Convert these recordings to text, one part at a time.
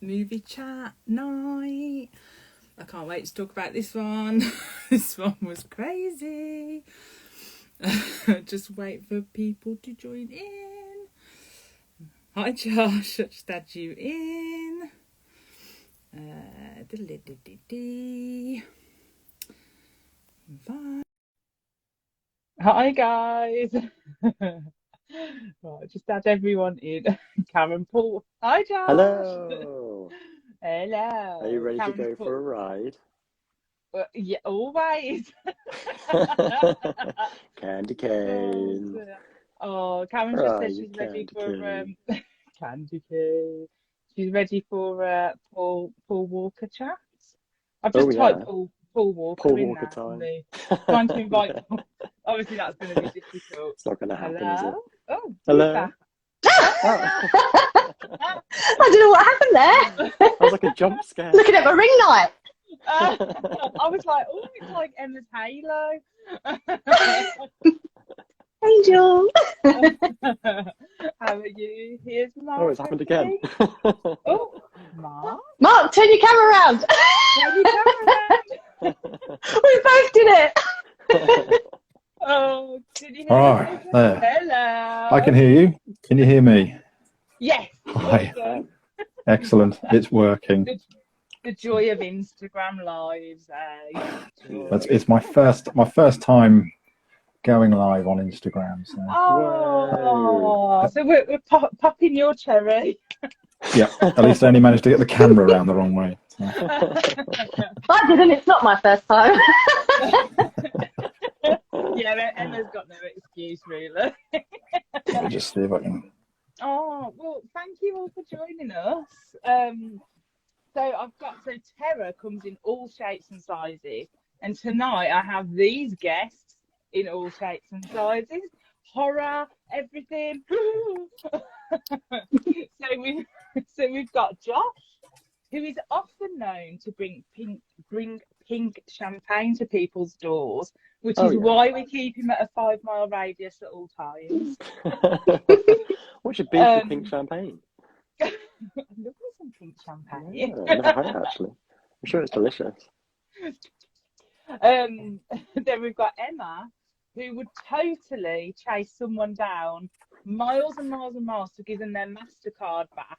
movie chat night. I can't wait to talk about this one. This one was crazy. Just wait for people to join in. Hi Josh, I just add you in. Bye. Hi guys. Right, just add everyone in. Karen Paul. Hi Josh. Hello. Hello. Are you ready Karen's to go for a ride? Yeah, always. Candy cane. Oh, Karen just said Right, she's ready candy for cane. candy cane. She's ready for Paul Walker chat. I've Oh just typed yeah, Paul Walker Paul in Walker now. time. Trying to invite Paul. Obviously, that's going to be difficult. It's not going to happen, is it? Hello. Oh, who's Hello. that? Oh, I don't know what happened there. that was like a jump scare. Looking at my ring light. I was like, oh, it's like Emma's halo. Angel. How are you? Here's Oh, Mark it's happened with again. me. Oh, Mark. Mark, turn your camera around. Can you come around? We both did it. Oh, did you hear All us? right, there. Hello. I can hear you. Can you hear me? Yes. Hi. Awesome. Excellent. It's working. The joy of Instagram lives, eh? It's my first time going live on Instagram. So Oh, so we're popping your cherry. yeah, at least I only managed to get the camera around the wrong way. So. I didn't. It's not my first time. Yeah, Emma's got no excuse, really. Let me just see if I can. Oh, well, thank you all for joining us. So Terror comes in all shapes and sizes, and tonight I have these guests in all shapes and sizes. Horror, everything. so we've got Josh, who is often known to bring pink champagne to people's doors, which is why we keep him at a 5-mile radius at all times. What's your beef with pink champagne? I love some pink champagne. Yeah, I've never had it actually. I'm sure it's delicious. Then we've got Emma, who would totally chase someone down miles and miles and miles to give them their MasterCard back.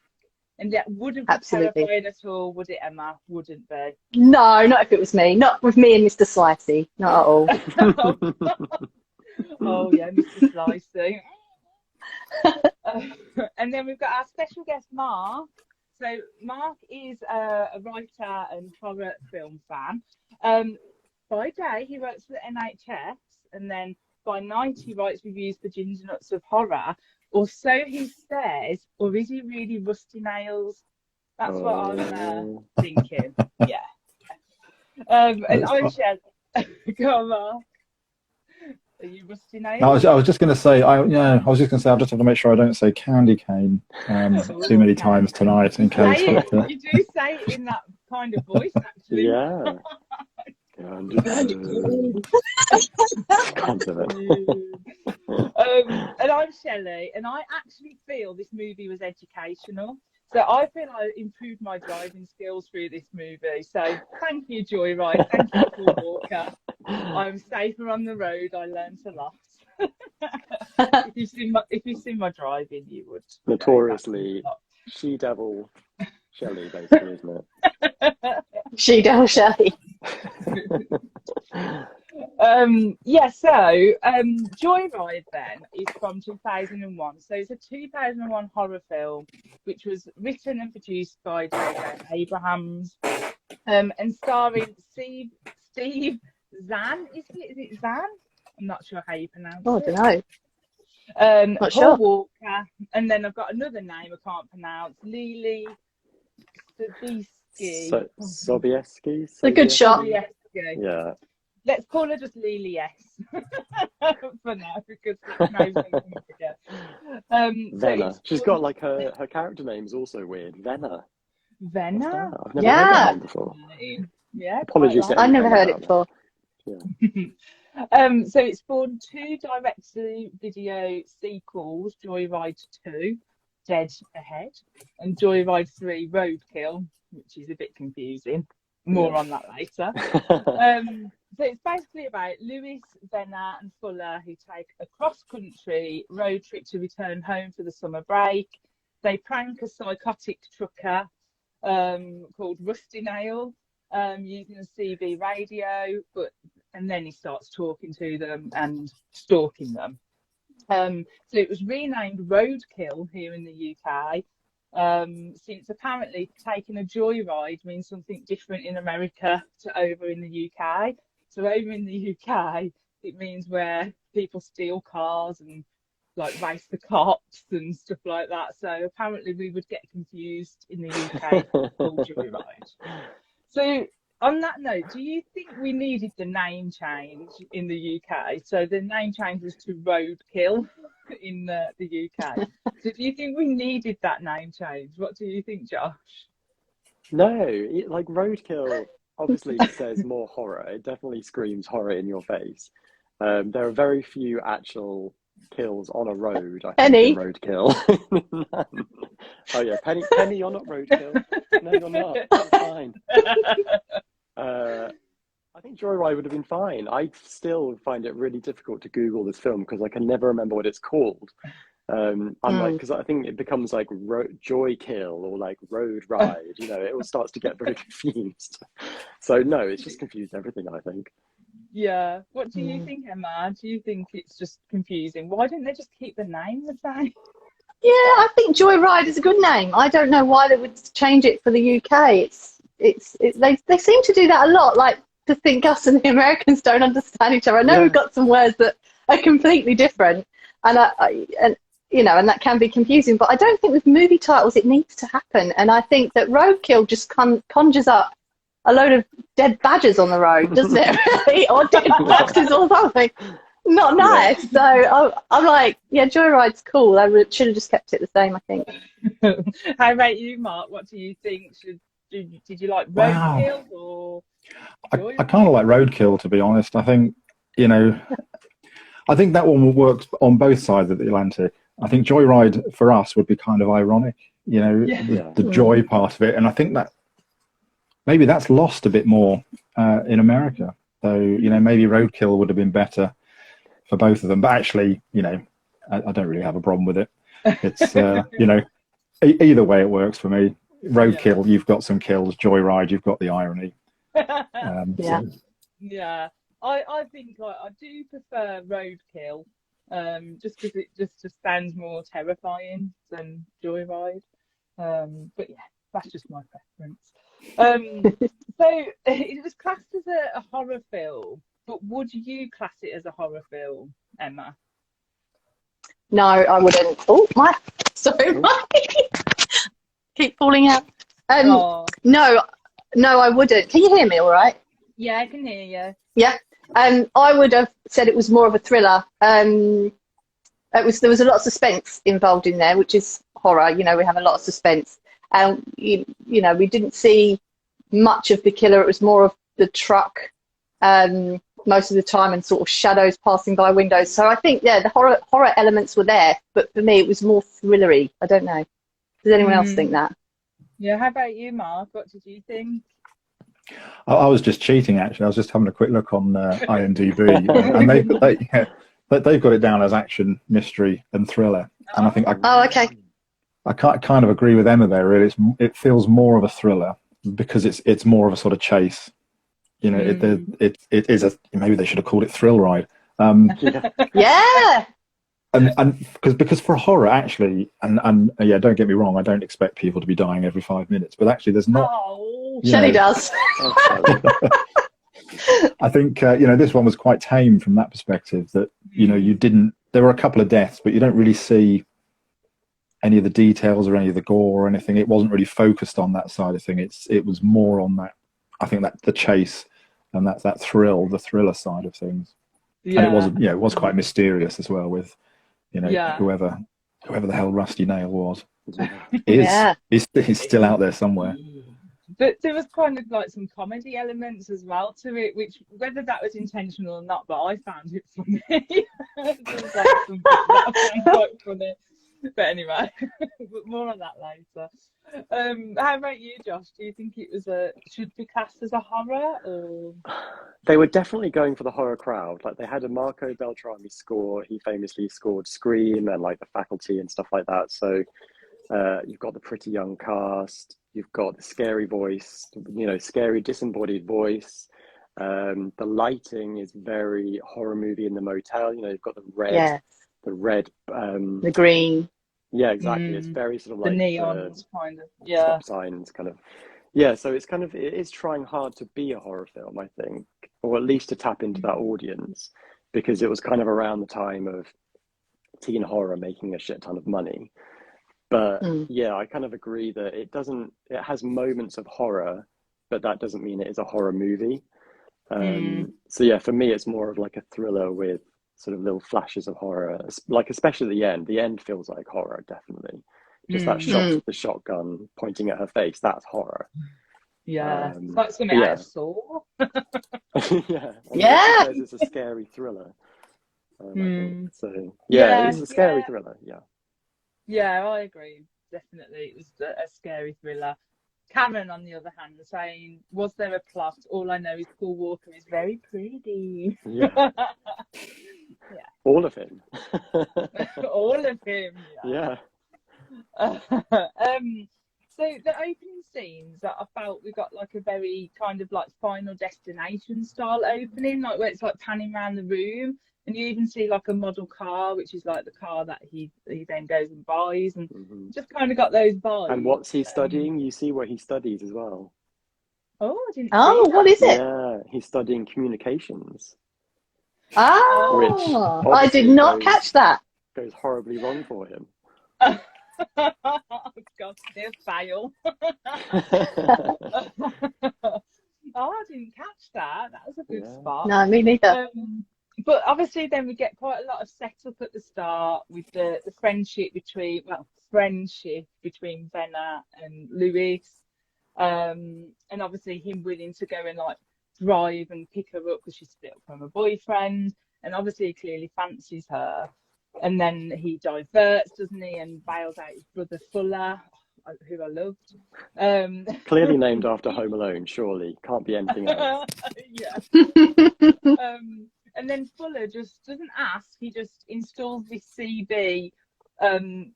And that wouldn't be terrifying at all, would it, Emma? Wouldn't be. No, not if it was me. Not with me and Mr. Slicey. Not at all. Oh, yeah, Mr. Slicey. And then we've got our special guest, Mark. So Mark is a writer and horror film fan. By day, he works for the NHS, and then by night, he writes reviews for Ginger Nuts of Horror. Or so he says, or is he really Rusty Nails? That's what I'm thinking. Yeah. And I'm Shelley. Go on, Mark. Are you Rusty Nails? I was just going to say, I was just going to say, I just have to make sure I don't say candy cane too many times tonight in case. You do say it in that kind of voice, actually. Yeah. And I'm Shelley, and I actually feel this movie was educational. So I feel I improved my driving skills through this movie. So thank you, Joyride. Thank you, Paul Walker. I'm safer on the road. I learned a lot. If you've seen my driving, you would. Notoriously she-devil Shelley, basically, isn't it? She-devil Shelley. Joyride then is from 2001. So it's a 2001 horror film which was written and produced by J.J. Abrams and starring Steve Zahn. Is it Zahn? I'm not sure how you pronounce it. I don't know. Paul sure. Walker, and then I've got another name I can't pronounce. Lily Sobieski. Sobieski. A good shot. Yeah. Let's call her just Lily S for now because it's no something to forget. Venna. She's got like her character name's also weird. Venna. Venna? I've never heard that name before. Yeah. Apologies to I've never heard anyone it before. Yeah. So it spawned 2 direct-to-video sequels, Joyride 2 Dead Ahead, and Joyride 3 Roadkill, which is a bit confusing. More on that later. So it's basically about Lewis, Venner and Fuller who take a cross-country road trip to return home for the summer break. They prank a psychotic trucker called Rusty Nail using a CB radio, and then he starts talking to them and stalking them. So it was renamed Roadkill here in the UK, since apparently taking a joyride means something different in America to over in the UK. So over in the UK, it means where people steal cars and like race the cops and stuff like that. So apparently we would get confused in the UK called joyride. So on that note, do you think we needed the name change in the UK? So the name change was to Roadkill in the UK. So do you think we needed that name change? What do you think, Josh? No, like Roadkill obviously says more horror. It definitely screams horror in your face. There are very few actual kills on a road, I think, Penny. in Roadkill. Oh yeah, Penny, you're not Roadkill. No, you're not. It's fine. I think Joyride would have been fine. I still find it really difficult to Google this film because I can never remember what it's called. Because I think it becomes like Joy Kill or like Road Ride. You know, it all starts to get very confused. So no, it's just confused everything, I think. Yeah. What do you think, Emma? Do you think it's just confusing? Why didn't they just keep the name the same? Yeah, I think Joyride is a good name. I don't know why they would change it for the UK. They seem to do that a lot, like to think us and the Americans don't understand each other. I know we've got some words that are completely different, and and that can be confusing. But I don't think with movie titles it needs to happen. And I think that Roadkill just conjures up a load of dead badgers on the road, doesn't it? Really? Or dead foxes or something. Not nice. Yeah. So I'm like, yeah, Joyride's cool. I should have just kept it the same, I think. How about you, Mark? What do you think? Did you like Roadkill or Joyride? I kind of like Roadkill, to be honest. I think, I think that one works on both sides of the Atlantic. I think Joyride for us would be kind of ironic, the joy part of it. And I think that maybe that's lost a bit more in America. So, maybe Roadkill would have been better for both of them. But actually, I don't really have a problem with it. It's, either way it works for me. Roadkill, you've got some kills. Joyride, you've got the irony. Yeah. I think I do prefer Roadkill, just because it just sounds more terrifying than Joyride. But yeah, that's just my preference. So it was classed as a horror film, but would you class it as a horror film, Emma? No, I wouldn't. Oh, sorry, keep falling out. No, I wouldn't. Can you hear me all right? Yeah, I can hear you. Yeah. I would have said it was more of a thriller. There was a lot of suspense involved in there, which is horror. We have a lot of suspense. And, we didn't see much of the killer. It was more of the truck most of the time and sort of shadows passing by windows. So I think, the horror elements were there. But for me, it was more thrillery. I don't know. Does anyone else think that? Yeah, how about you, Mark? What did you think? I was just cheating, actually. I was just having a quick look on IMDb, and they've got it down as action, mystery, and thriller. And I think okay. I kind of agree with Emma there. Really, it feels more of a thriller because it's more of a sort of chase. It is maybe they should have called it Thrill Ride. Yeah. And because for horror, actually, and don't get me wrong, I don't expect people to be dying every 5 minutes, but actually, there's not. Shelley does. I think this one was quite tame from that perspective. That you didn't. There were a couple of deaths, but you don't really see any of the details or any of the gore or anything. It wasn't really focused on that side of thing. It was more on that. I think that the chase and that thrill, the thriller side of things. Yeah. And it was quite mysterious as well with. Whoever the hell Rusty Nail was, he's still out there somewhere. But there was kind of like some comedy elements as well to it, which whether that was intentional or not, but I found it funny. There was like some bits that I found quite funny. But anyway, more on that later. How about you, Josh? Do you think it was should be classed as a horror or? They were definitely going for the horror crowd. Like they had a Marco Beltrami score. He famously scored Scream and like The Faculty and stuff like that. So you've got the pretty young cast. You've got the scary voice, scary disembodied voice. The lighting is very horror movie in the motel. You've got the red, the green. Yeah, exactly. It's very sort of like the neons, kind of. Stop signs, kind of. Yeah, so it is trying hard to be a horror film, I think, or at least to tap into that audience, because it was kind of around the time of teen horror making a shit ton of money. But yeah, I kind of agree that it has moments of horror, but that doesn't mean it is a horror movie. So yeah, for me, it's more of like a thriller with sort of little flashes of horror, like especially the end. The end feels like horror, definitely. Just that shot of the shotgun pointing at her face, that's horror. Yeah, it's like something out of Saw. Yeah. It's a scary thriller. I think. So yeah, it's a scary thriller. Yeah, I agree. Definitely, it was a scary thriller. Cameron, on the other hand, saying, "Was there a plot? All I know is Paul Walker is very pretty." Yeah. All of him. All of him. Yeah. So the opening scenes that I felt we got like a very kind of like Final Destination style opening, like where it's like panning around the room, and you even see like a model car, which is like the car that he then goes and buys, and just kind of got those vibes. And what's he studying? You see what he studies as well. Oh, I didn't. Oh, what is it? Yeah, he's studying communications. Oh, I did not catch that. Goes horribly wrong for him. God, there's fail. Oh, I didn't catch that. That was a good spot. No, me neither. But obviously, then we get quite a lot of setup at the start with the friendship between Venna and Louis, and obviously him willing to go and like drive and pick her up because she's split up from her boyfriend, and obviously he clearly fancies her. And then he diverts, doesn't he, and bails out his brother Fuller, who I loved. Clearly named after Home Alone, surely. Can't be anything else. And then Fuller just doesn't ask, he just installs this CB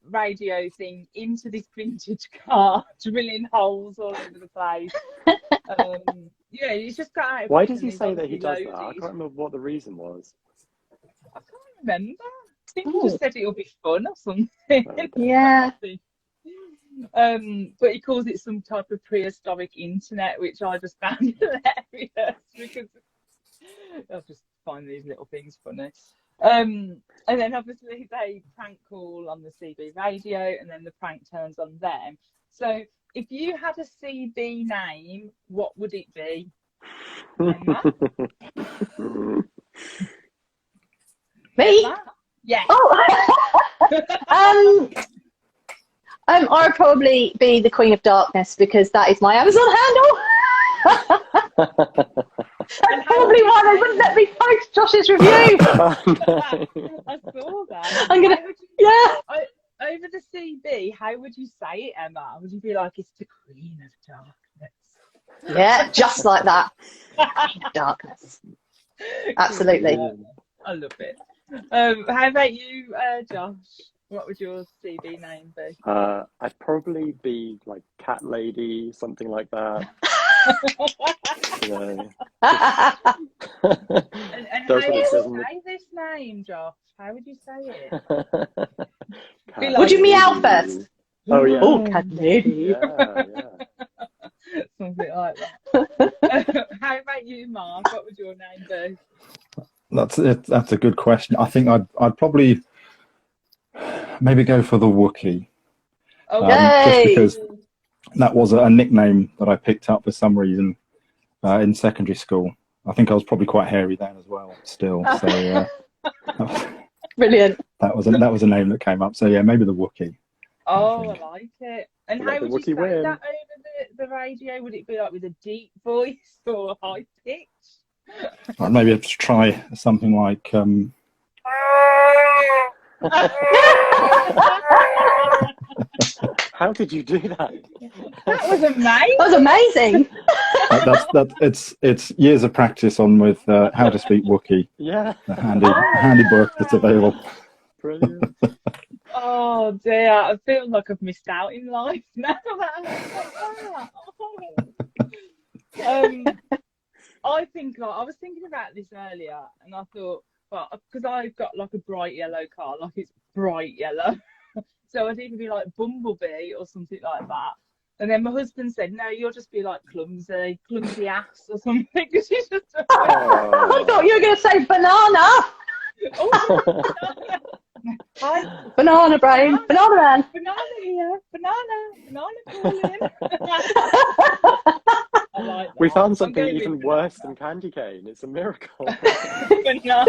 radio thing into this vintage car, drilling holes all over the place. He's just got out. Why does he say that he does that? I can't remember what the reason was. I can't remember. I think he just said it'll be fun or something. Yeah. But he calls it some type of prehistoric internet, which I just found hilarious because I just find these little things funny. And then obviously they prank call on the CB radio, and then the prank turns on them. So if you had a CB name, what would it be? Me? Yeah. I'd probably be the Queen of Darkness because that is my Amazon handle. And probably why they wouldn't let me post Josh's review. I saw that. I'm gonna, over the CB, how would you say it, Emma? Would you be like, it's the Queen of Darkness? Yeah, just like that. Queen of Darkness. Absolutely. I love it. How about you, Josh? What would your CB name be? I'd probably be like Cat Lady, something like that. And how would you say this name, Josh? How would you say it? Would you meow first? Oh yeah. Oh, Cat Lady. Yeah. Something like that. How about you, Mark? What would your name be? That's a good question. I think I'd probably maybe go for the Wookiee. Just because that was a nickname that I picked up for some reason in secondary school. I think I was probably quite hairy then as well. Still, so brilliant. That was a name that came up. So yeah, maybe the Wookiee. Oh, I like it. And how would you say win. that over the radio? Would it be like with a deep voice or high pitch? Maybe I'd try something like How did you do that? That was amazing. That was amazing. It's years of practice on with how to speak Wookiee. Yeah. The handy book that's available. Brilliant. Oh dear, I feel like I've missed out in life now. I think like, I was thinking about this earlier, and I thought, well, because I've got like a bright yellow car, like it's bright yellow, so I'd either be like Bumblebee or something like that. And then my husband said, "No, you'll just be like clumsy ass or something." Because she's just. I thought you were going to say banana. Oh, hi. Banana brain. Banana man. Banana here. Banana calling. I like that. We found something even worse than candy cane. It's a miracle. Banana.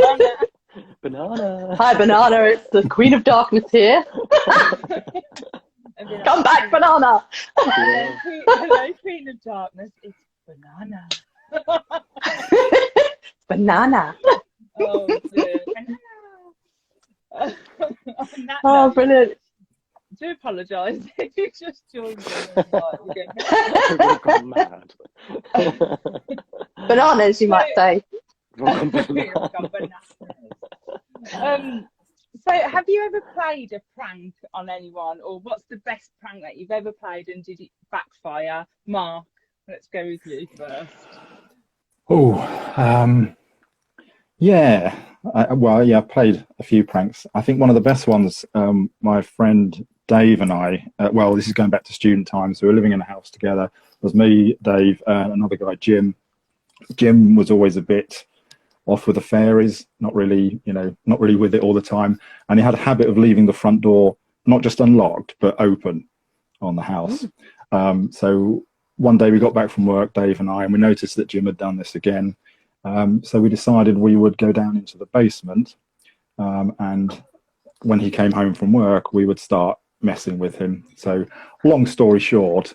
Banana. Hi, Banana. It's the Queen of Darkness here. Come back, Banana. Yeah. Hello, Queen of Darkness. It's Banana. Banana. Oh, dear. Oh, brilliant. I do apologise if you just joined in. We've gone mad. Bananas, you might say. So have you ever played a prank on anyone, or what's the best prank that you've ever played and did it backfire? Mark, let's go with you first. Yeah. I played a few pranks. I think one of the best ones, my friend Dave and I, this is going back to student times, so we were living in a house together. It was me, Dave, and another guy, Jim. Jim was always a bit off with the fairies, not really with it all the time. And he had a habit of leaving the front door, not just unlocked, but open on the house. So one day we got back from work, Dave and I, and we noticed that Jim had done this again. So we decided we would go down into the basement, and when he came home from work, we would start messing with him. So long story short,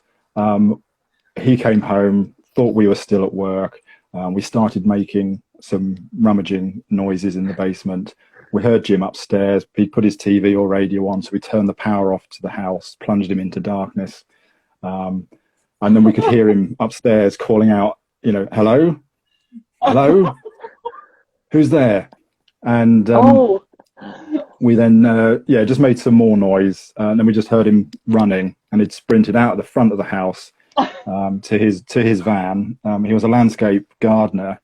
he came home, thought we were still at work. We started making some rummaging noises in the basement. We heard Jim upstairs. He put his TV or radio on, so we turned the power off to the house, plunged him into darkness. And then we could hear him upstairs calling out, hello? Hello? Who's there? And we then, just made some more noise. And then we just heard him running, and he'd sprinted out of the front of the house to his van. He was a landscape gardener.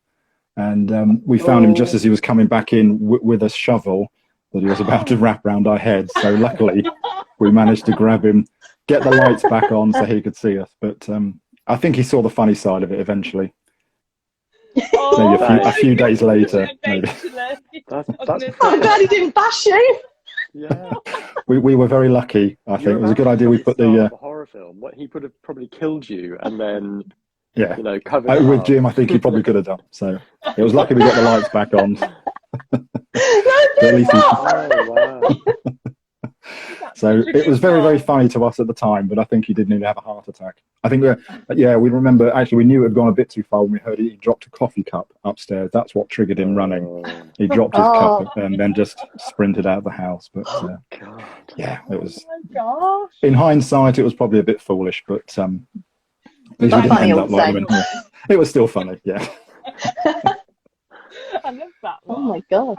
And we found him just as he was coming back in with a shovel that he was about to wrap around our heads. So luckily, we managed to grab him, get the lights back on so he could see us. But I think he saw the funny side of it eventually. Maybe a few days later. Maybe. I'm glad he didn't bash you. Yeah. We were very lucky, I think. It was a good idea we put the... horror film. He could have probably killed you and then... Yeah, covered it with up. Jim, I think he probably could have done. So it was lucky we got the lights back on. So it was very, very funny to us at the time, but I think he did nearly have a heart attack. I think we remember, actually, we knew it had gone a bit too far when we heard he dropped a coffee cup upstairs. That's what triggered him running. He dropped his cup and then just sprinted out of the house. But it was, in hindsight, it was probably a bit foolish, but at least we didn't end up like him. It was still funny, yeah. I love that one. Oh my God.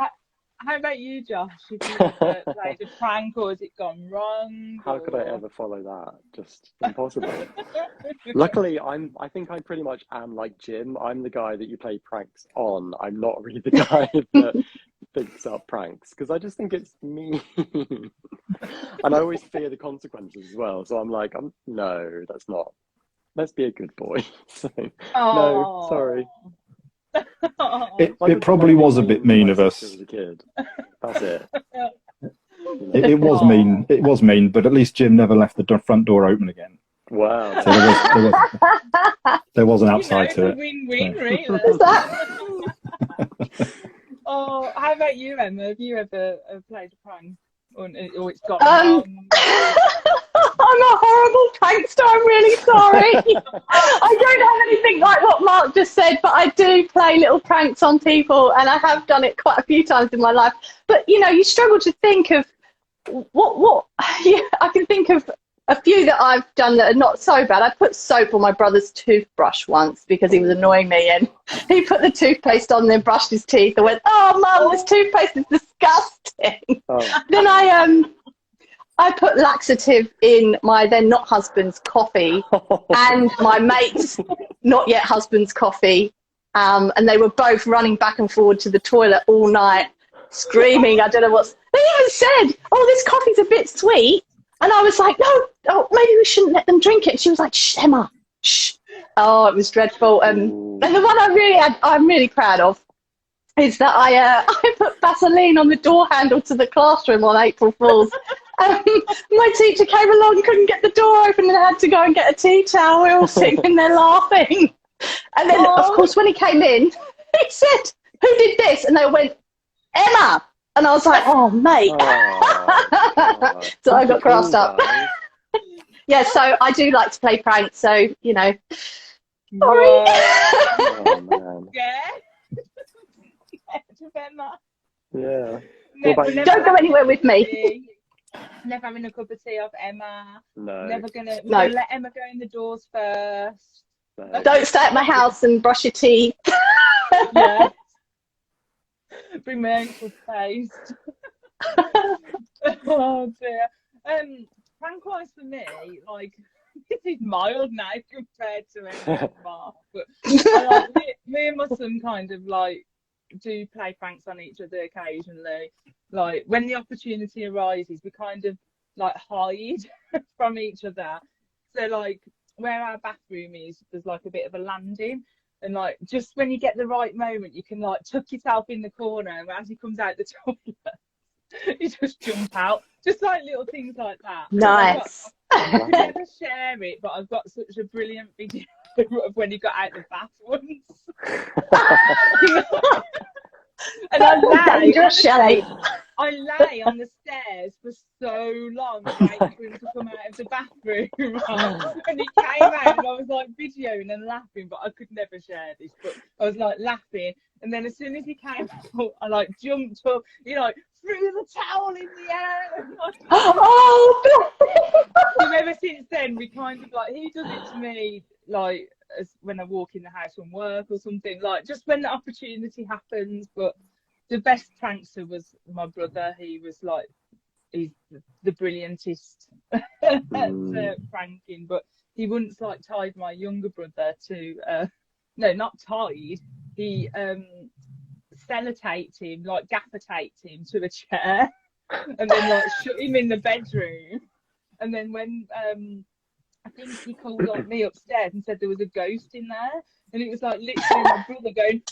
How about you, Josh? Have you ever played a prank, or has it gone wrong? How could I ever follow that? Just impossible. Luckily, I think I pretty much am like Jim. I'm the guy that you play pranks on. I'm not really the guy that thinks up pranks, because I just think it's mean. And I always fear the consequences as well. So I'm like, no, that's not. Let's be a good boy. So, no, sorry. It probably was a bit mean of us. As a kid. That's it. It was mean. It was mean, but at least Jim never left the front door open again. Wow. So there was an upside to it. Win-win, really. Oh, how about you, Emma? Have you ever played a prank? Or it's got wrong? I'm a horrible prankster, I'm really sorry. I don't have anything like what Mark just said, but I do play little pranks on people, and I have done it quite a few times in my life. But, you struggle to think of what? Yeah, I can think of a few that I've done that are not so bad. I put soap on my brother's toothbrush once because he was annoying me, and he put the toothpaste on, then brushed his teeth. I went, "Oh, Mum, this toothpaste is disgusting." Oh. Then I put laxative in my then not husband's coffee and my mate's not yet husband's coffee, and they were both running back and forward to the toilet all night, screaming. I don't know what's. They even said, "Oh, this coffee's a bit sweet." And I was like, no, oh, maybe we shouldn't let them drink it. She was like, shh, Emma, shh. Oh, it was dreadful. And the one I'm really proud of is that I put Vaseline on the door handle to the classroom on April Fool's. My teacher came along, couldn't get the door open, and had to go and get a tea towel. We're all sitting in there laughing. And then, of course, when he came in, he said, "Who did this?" And they went, "Emma." And I was like, "Oh, mate." So I got crossed up. Yeah, so I do like to play pranks, so, you know. Sorry. Oh, man. Yeah. Yeah. Don't go anywhere with me. Never having a cup of tea off Emma. No. Never gonna let Emma go in the doors first. No. Don't stay at my house and brush your teeth. Yeah. Bring my own toothpaste. Oh dear. Prank wise for me, like, this is mild now compared to Emma and Mark, but me and my son kind of like do play pranks on each other occasionally. Like when the opportunity arises, we kind of like hide from each other. So like where our bathroom is, there's like a bit of a landing, and like just when you get the right moment, you can like tuck yourself in the corner, and as he comes out the toilet, you just jump out. Just like little things like that. Nice. I could never share it, but I've got such a brilliant video of when he got out the bath once. And I lay on the stairs for so long waiting for him to come out of the bathroom. And he came out and I was like videoing and laughing, but I could never share this. But I was like laughing. And then as soon as he came out, I like jumped up, you know, threw the towel in the air. Oh! And ever since then, we kind of like, he does it to me like as when I walk in the house from work or something, like just when the opportunity happens. But the best prankster was my brother. He was like, he's the brilliantest at pranking. But he once like tied my younger brother to no, not tied, he sellotaped him, like gaffer taped him to a chair and then like shut him in the bedroom. And then when I think he called like me upstairs and said there was a ghost in there, and it was like literally my brother going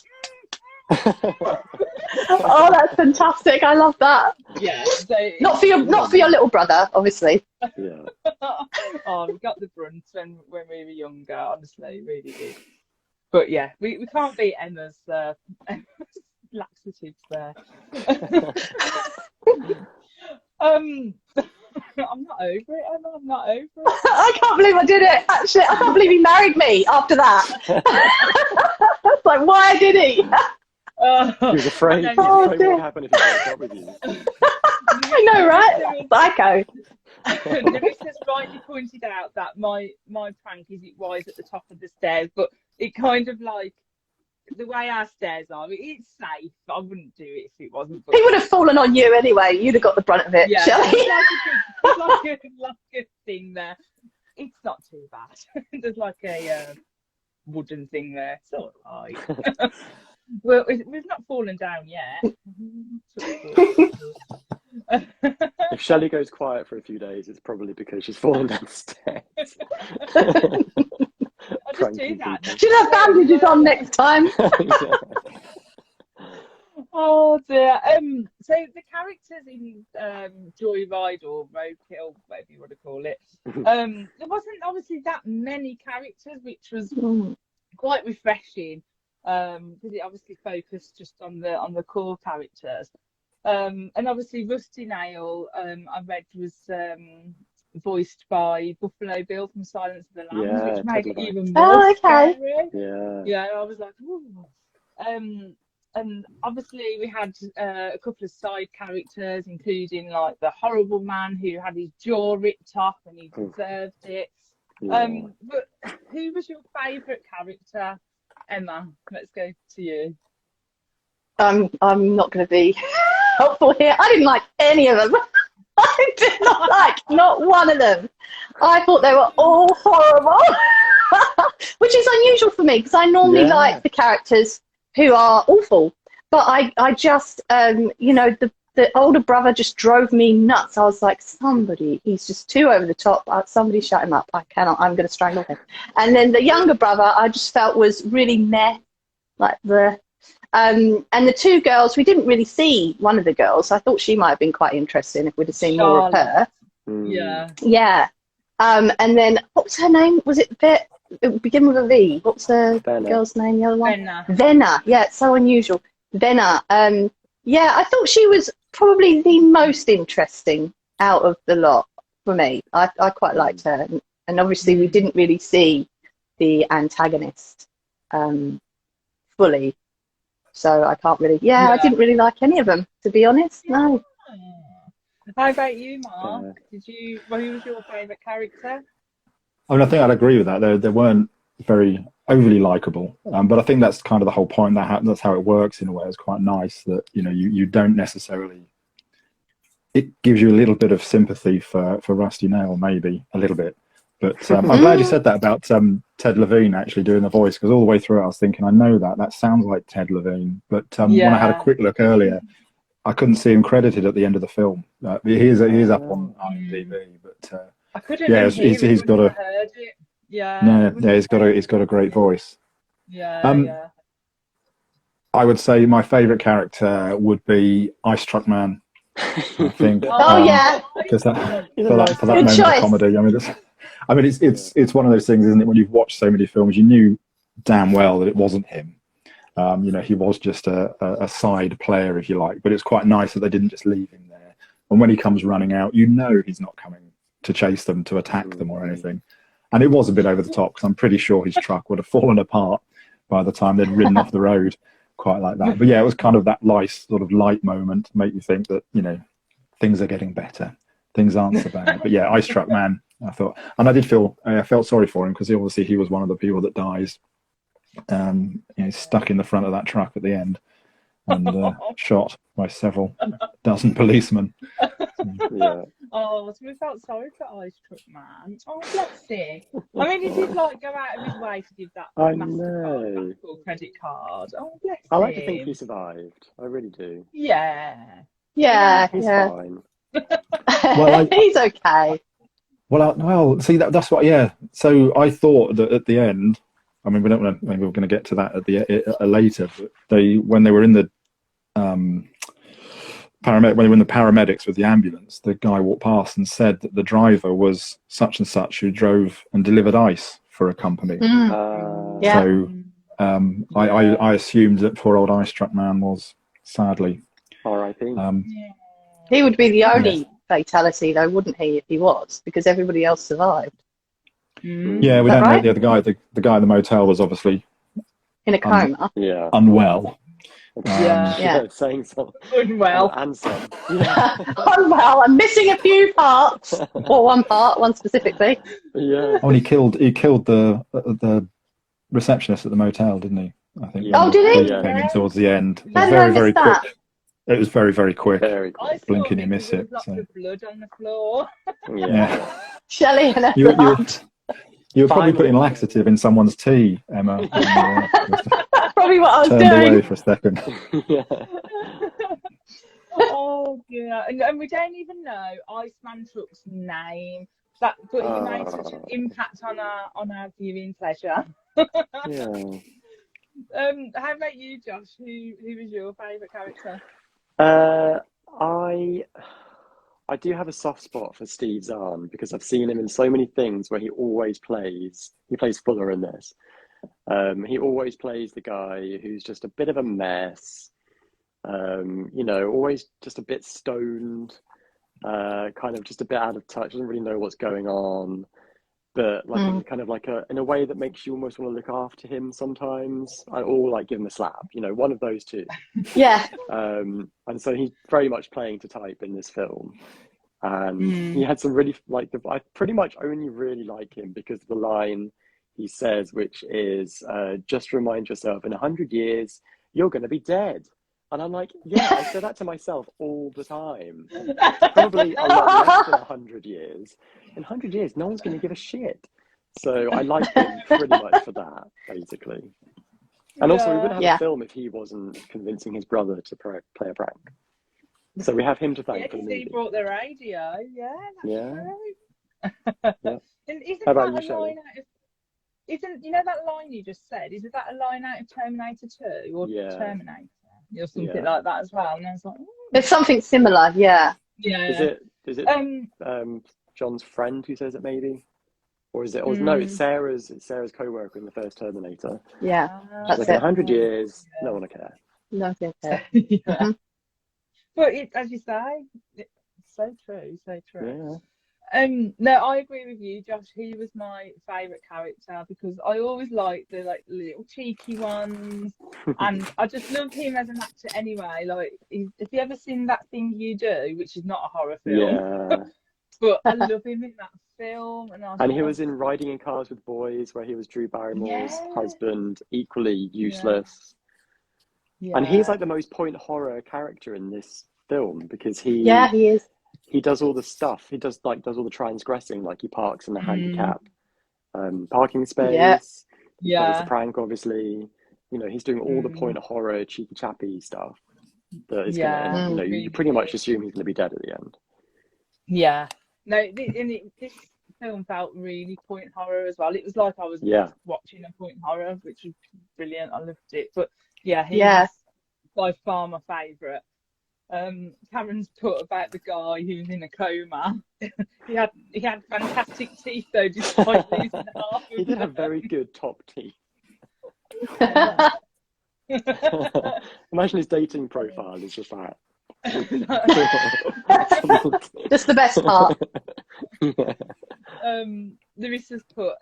Oh, that's fantastic. I love that. yeah. So not for your little brother, obviously. Yeah. Oh, we got the brunt when we were younger, honestly, really did. But yeah, we can't beat Emma's laxatives there. I'm not over it, Emma. I'm not over it. I can't believe I did it. Actually, I can't believe he married me after that. It's like, why did he? He was afraid. What would happen if he broke up with you? I know, right? Psycho. Nerissa's rightly pointed out that my prank is it wise at the top of the stairs, but it kind of like the way our stairs are, it's safe. I wouldn't do it if it wasn't. But he would have fallen on you anyway. You'd have got the brunt of it. Yeah, Shelley. it's like a thing there. It's not too bad. There's like a wooden thing there. It's all right. Well, we've not fallen down yet. If Shelley goes quiet for a few days, it's probably because she's fallen downstairs. I'll just do that. Should have bandages on next time. Yeah. Oh dear. So the characters in Joyride or Roadkill, whatever you want to call it, there wasn't obviously that many characters, which was quite refreshing. Because it obviously focused just on the core characters. And obviously Rusty Nail, I read was voiced by Buffalo Bill from Silence of the Lambs, which made it even more scary. Yeah. Yeah, I was like, ooh. and obviously we had a couple of side characters, including like the horrible man who had his jaw ripped off and he deserved it. But who was your favourite character, Emma? Let's go to you. I'm not going to be helpful here. I didn't like any of them. I did not like not one of them. I thought they were all horrible, which is unusual for me because I normally like the characters who are awful. But I just, you know, the older brother just drove me nuts. I was like, he's just too over the top. Somebody shut him up. I cannot, I'm going to strangle him. And then the younger brother, I just felt was really meh, like and the two girls, we didn't really see one of the girls. I thought she might have been quite interesting if we'd have seen more of her. Yeah. Yeah. And then, what was her name? Was it it would begin with a V. What was the girl's name, the other one? Venna. Yeah, it's so unusual. Venna. Yeah, I thought she was probably the most interesting out of the lot for me. I quite liked her. And obviously we didn't really see the antagonist fully. So I can't really, I didn't really like any of them, to be honest. No. How about you, Mark? Who was your favourite character? I mean, I think I'd agree with that. They weren't very overly likable, but I think that's kind of the whole point. That's how it works in a way. It's quite nice that, you know, you don't necessarily. It gives you a little bit of sympathy for Rusty Nail, maybe a little bit. But I'm glad you said that about Ted Levine actually doing the voice, because all the way through I was thinking, I know that sounds like Ted Levine. But when I had a quick look earlier, I couldn't see him credited at the end of the film. He is up on IMDb, but I couldn't he's got a heard it. He's got a great voice. Yeah. I would say my favourite character would be Ice Truck Man. I think. Because for that moment of comedy, I mean, it's one of those things, isn't it? When you've watched so many films, you knew damn well that it wasn't him. You know, he was just a side player, if you like. But it's quite nice that they didn't just leave him there. And when he comes running out, you know he's not coming to chase them, to attack them or anything. And it was a bit over the top, because I'm pretty sure his truck would have fallen apart by the time they'd ridden off the road, quite like that. But yeah, it was kind of that nice sort of light moment to make you think that, you know, things are getting better. Things aren't so bad. But yeah, Ice Truck Man, I thought. And I felt sorry for him, because obviously he was one of the people that dies. You know, stuck in the front of that truck at the end and shot by several dozen policemen. So we felt sorry for Ice Truck Man. Oh, bless him. I mean, he did like go out of his way to give that MasterCard or credit card. Oh, bless him. I like to think he survived. I really do. Yeah. He's fine. Well, he's okay. Well, see that's what. Yeah. So I thought that at the end, I mean, we don't want to. Maybe we're going to get to that at the later. But when they were in the when they were in the paramedics with the ambulance, the guy walked past and said that the driver was such and such who drove and delivered ice for a company. So I assumed that poor old Ice Truck Man was sadly R.I.P. He would be the only fatality, though, wouldn't he, if he was? Because everybody else survived. Yeah, we don't know. The guy in the motel was obviously in a coma. Unwell. Saying something. Unwell. And some. Unwell. I'm missing a few parts, or one specifically. Yeah. Oh, and he killed the receptionist at the motel, didn't he? I think. Oh, did he? Came in towards the end. It was very quick. It was very, very quick. Very quick. Blink and you miss it. Lots of blood on the floor. Shelley and you were probably putting laxative in someone's tea, Emma. Probably what I was turned doing. away for a second. Oh yeah, and we don't even know Iceman Truck's name. But he made such an impact on our viewing pleasure. How about you, Josh? Who was your favourite character? I do have a soft spot for Steve Zahn, because I've seen him in so many things where he plays Fuller in this. He always plays the guy who's just a bit of a mess, you know, always just a bit stoned, kind of just a bit out of touch, doesn't really know what's going on. but like in kind of like in a way that makes you almost want to look after him sometimes, or like give him a slap, you know, one of those two. Yeah. And so he's very much playing to type in this film. And he had some really, like, I pretty much only really like him because of the line he says, which is, just remind yourself, in 100 years, you're going to be dead. And I'm like, yeah, I say that to myself all the time. Probably a lot less than 100 years. In 100 years, no one's going to give a shit. So I like him pretty much for that, basically. And also, we wouldn't have a film if he wasn't convincing his brother to play a prank. So we have him to thank for the movie. He brought the radio. Yeah, that's yeah. true. And isn't How about that you, a line out of, isn't, you know, that line you just said, isn't that a line out of Terminator 2 or Terminator or something like that as well? And I was like, it's something similar, yeah. Is it John's friend who says it, maybe? Or is it, or no, it's Sarah's co-worker in the first Terminator. Yeah, that's like, in 100 years, no one will care. No one will care. But as you say, it's so true, so true. Yeah. No, I agree with you, Josh. He was my favourite character because I always liked the like little cheeky ones, and I just love him as an actor anyway. Like, have you ever seen That Thing You Do, which is not a horror film, but I love him in that film. And he was in Riding in Cars with Boys, where he was Drew Barrymore's husband, equally useless. Yeah. And he's like the most point horror character in this film because he is. He does all the stuff. He does all the transgressing, like he parks in the handicap parking space. Yeah. It's a prank, obviously. You know, he's doing all the point horror, cheeky chappy stuff. That is gonna, you know, you pretty much assume he's gonna be dead at the end. Yeah. No, this film felt really point horror as well. It was like I was watching a point horror, which was brilliant. I loved it. But he's by far my favourite. Cameron's put about the guy who's in a coma. he had fantastic teeth though, despite losing half. He did have very good top teeth. Imagine his dating profile is just that. Just the best part. Larissa's put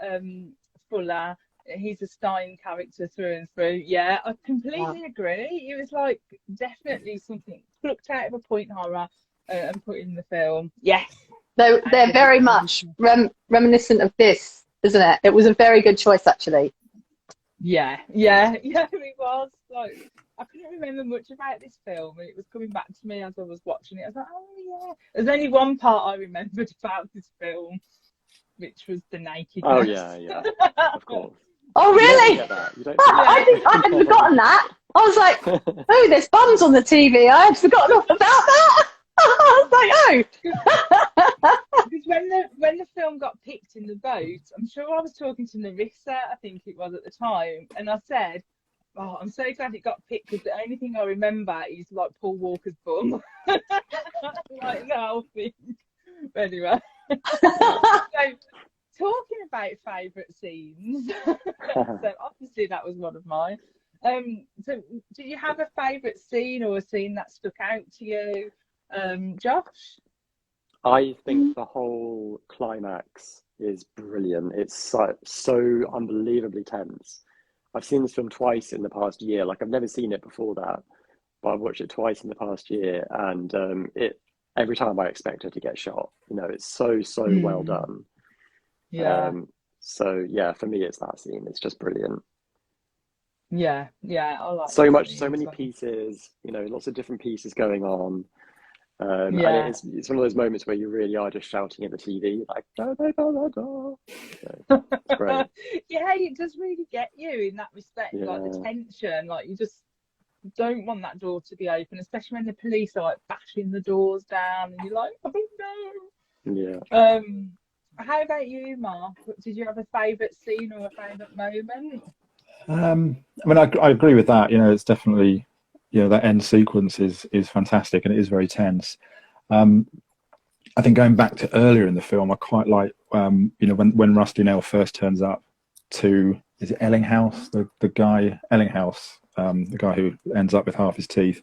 Fuller. He's a Stein character through and through. Yeah, I completely agree. It was like definitely something plucked out of a point horror and put in the film. Yes. They're very much reminiscent of this, isn't it? It was a very good choice, actually. Yeah, it was. Like, I couldn't remember much about this film, and it was coming back to me as I was watching it. I was like, oh yeah. There's only one part I remembered about this film, which was the nakedness. Oh yeah, of course. Oh really? I'd forgotten that. I was like, oh, there's bums on the TV. I had forgotten all about that. I was like, oh. Because when the film got picked in the vote, I'm sure I was talking to Narissa, I think it was at the time, and I said, oh, I'm so glad it got picked because the only thing I remember is like Paul Walker's bum. Like the whole thing. But anyway. So, talking about favourite scenes, so obviously that was one of mine. So do you have a favourite scene or a scene that stuck out to you, Josh? I think the whole climax is brilliant. It's so unbelievably tense. I've seen this film twice in the past year. Like, I've never seen it before that, but I've watched it twice in the past year, and every time I expect her to get shot. You know, it's so well done. Yeah. So yeah, for me, it's that scene. It's just brilliant. Yeah, I like so many pieces. You know, lots of different pieces going on. And it's one of those moments where you really are just shouting at the TV, like da da da da da. So, it's great. Yeah, it does really get you in that respect. Like the tension, like you just don't want that door to be open, especially when the police are like bashing the doors down, and you're like, oh no. Yeah. How about you, Mark? Did you have a favourite scene or a favourite moment? I mean, I agree with that. You know, it's definitely, you know, that end sequence is fantastic and it is very tense. I think going back to earlier in the film, I quite like, you know, when Rusty Nail first turns up to, is it Ellinghouse? The guy, Ellinghouse, the guy who ends up with half his teeth.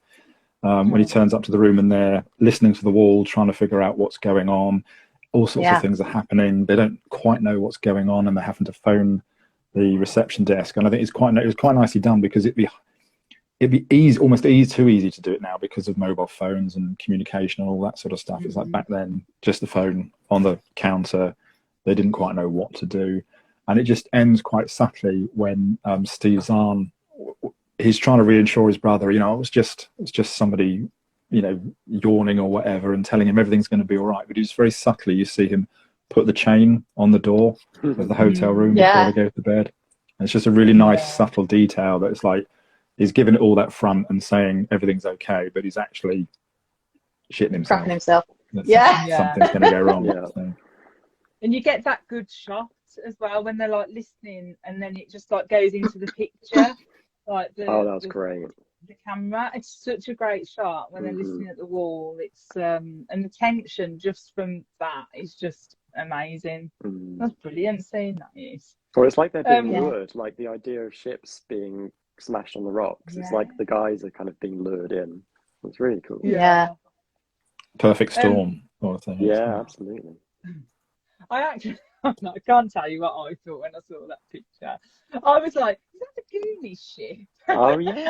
When he turns up to the room and they're listening to the wall, trying to figure out what's going on. all sorts of things are happening. They don't quite know what's going on, and they're having to phone the reception desk. And I think it was quite nicely done, because it'd be easy, too easy to do it now because of mobile phones and communication and all that sort of stuff. It's like back then, just the phone on the counter. They didn't quite know what to do, and it just ends quite subtly when Steve Zahn, he's trying to reassure his brother, it's just somebody, yawning or whatever, and telling him everything's going to be all right. But just very subtly, you see him put the chain on the door of the hotel room before they go to bed. And it's just a really nice, subtle detail that it's like he's giving it all that front and saying everything's okay, but he's actually shitting himself. Cracking himself. Something's going to go wrong. So. And you get that good shot as well when they're like listening, and then it just like goes into the picture. Like that's great. The camera, it's such a great shot when they're listening at the wall. It's and the tension just from that is just amazing. That's brilliant scene, that is. Or it's like they're being lured, like the idea of ships being smashed on the rocks. It's like the guys are kind of being lured in. It's really cool. Yeah. Perfect storm sort of thing. Yeah, absolutely. I can't tell you what I thought when I saw that picture. I was like, is that the Goonies ship? Oh, yeah.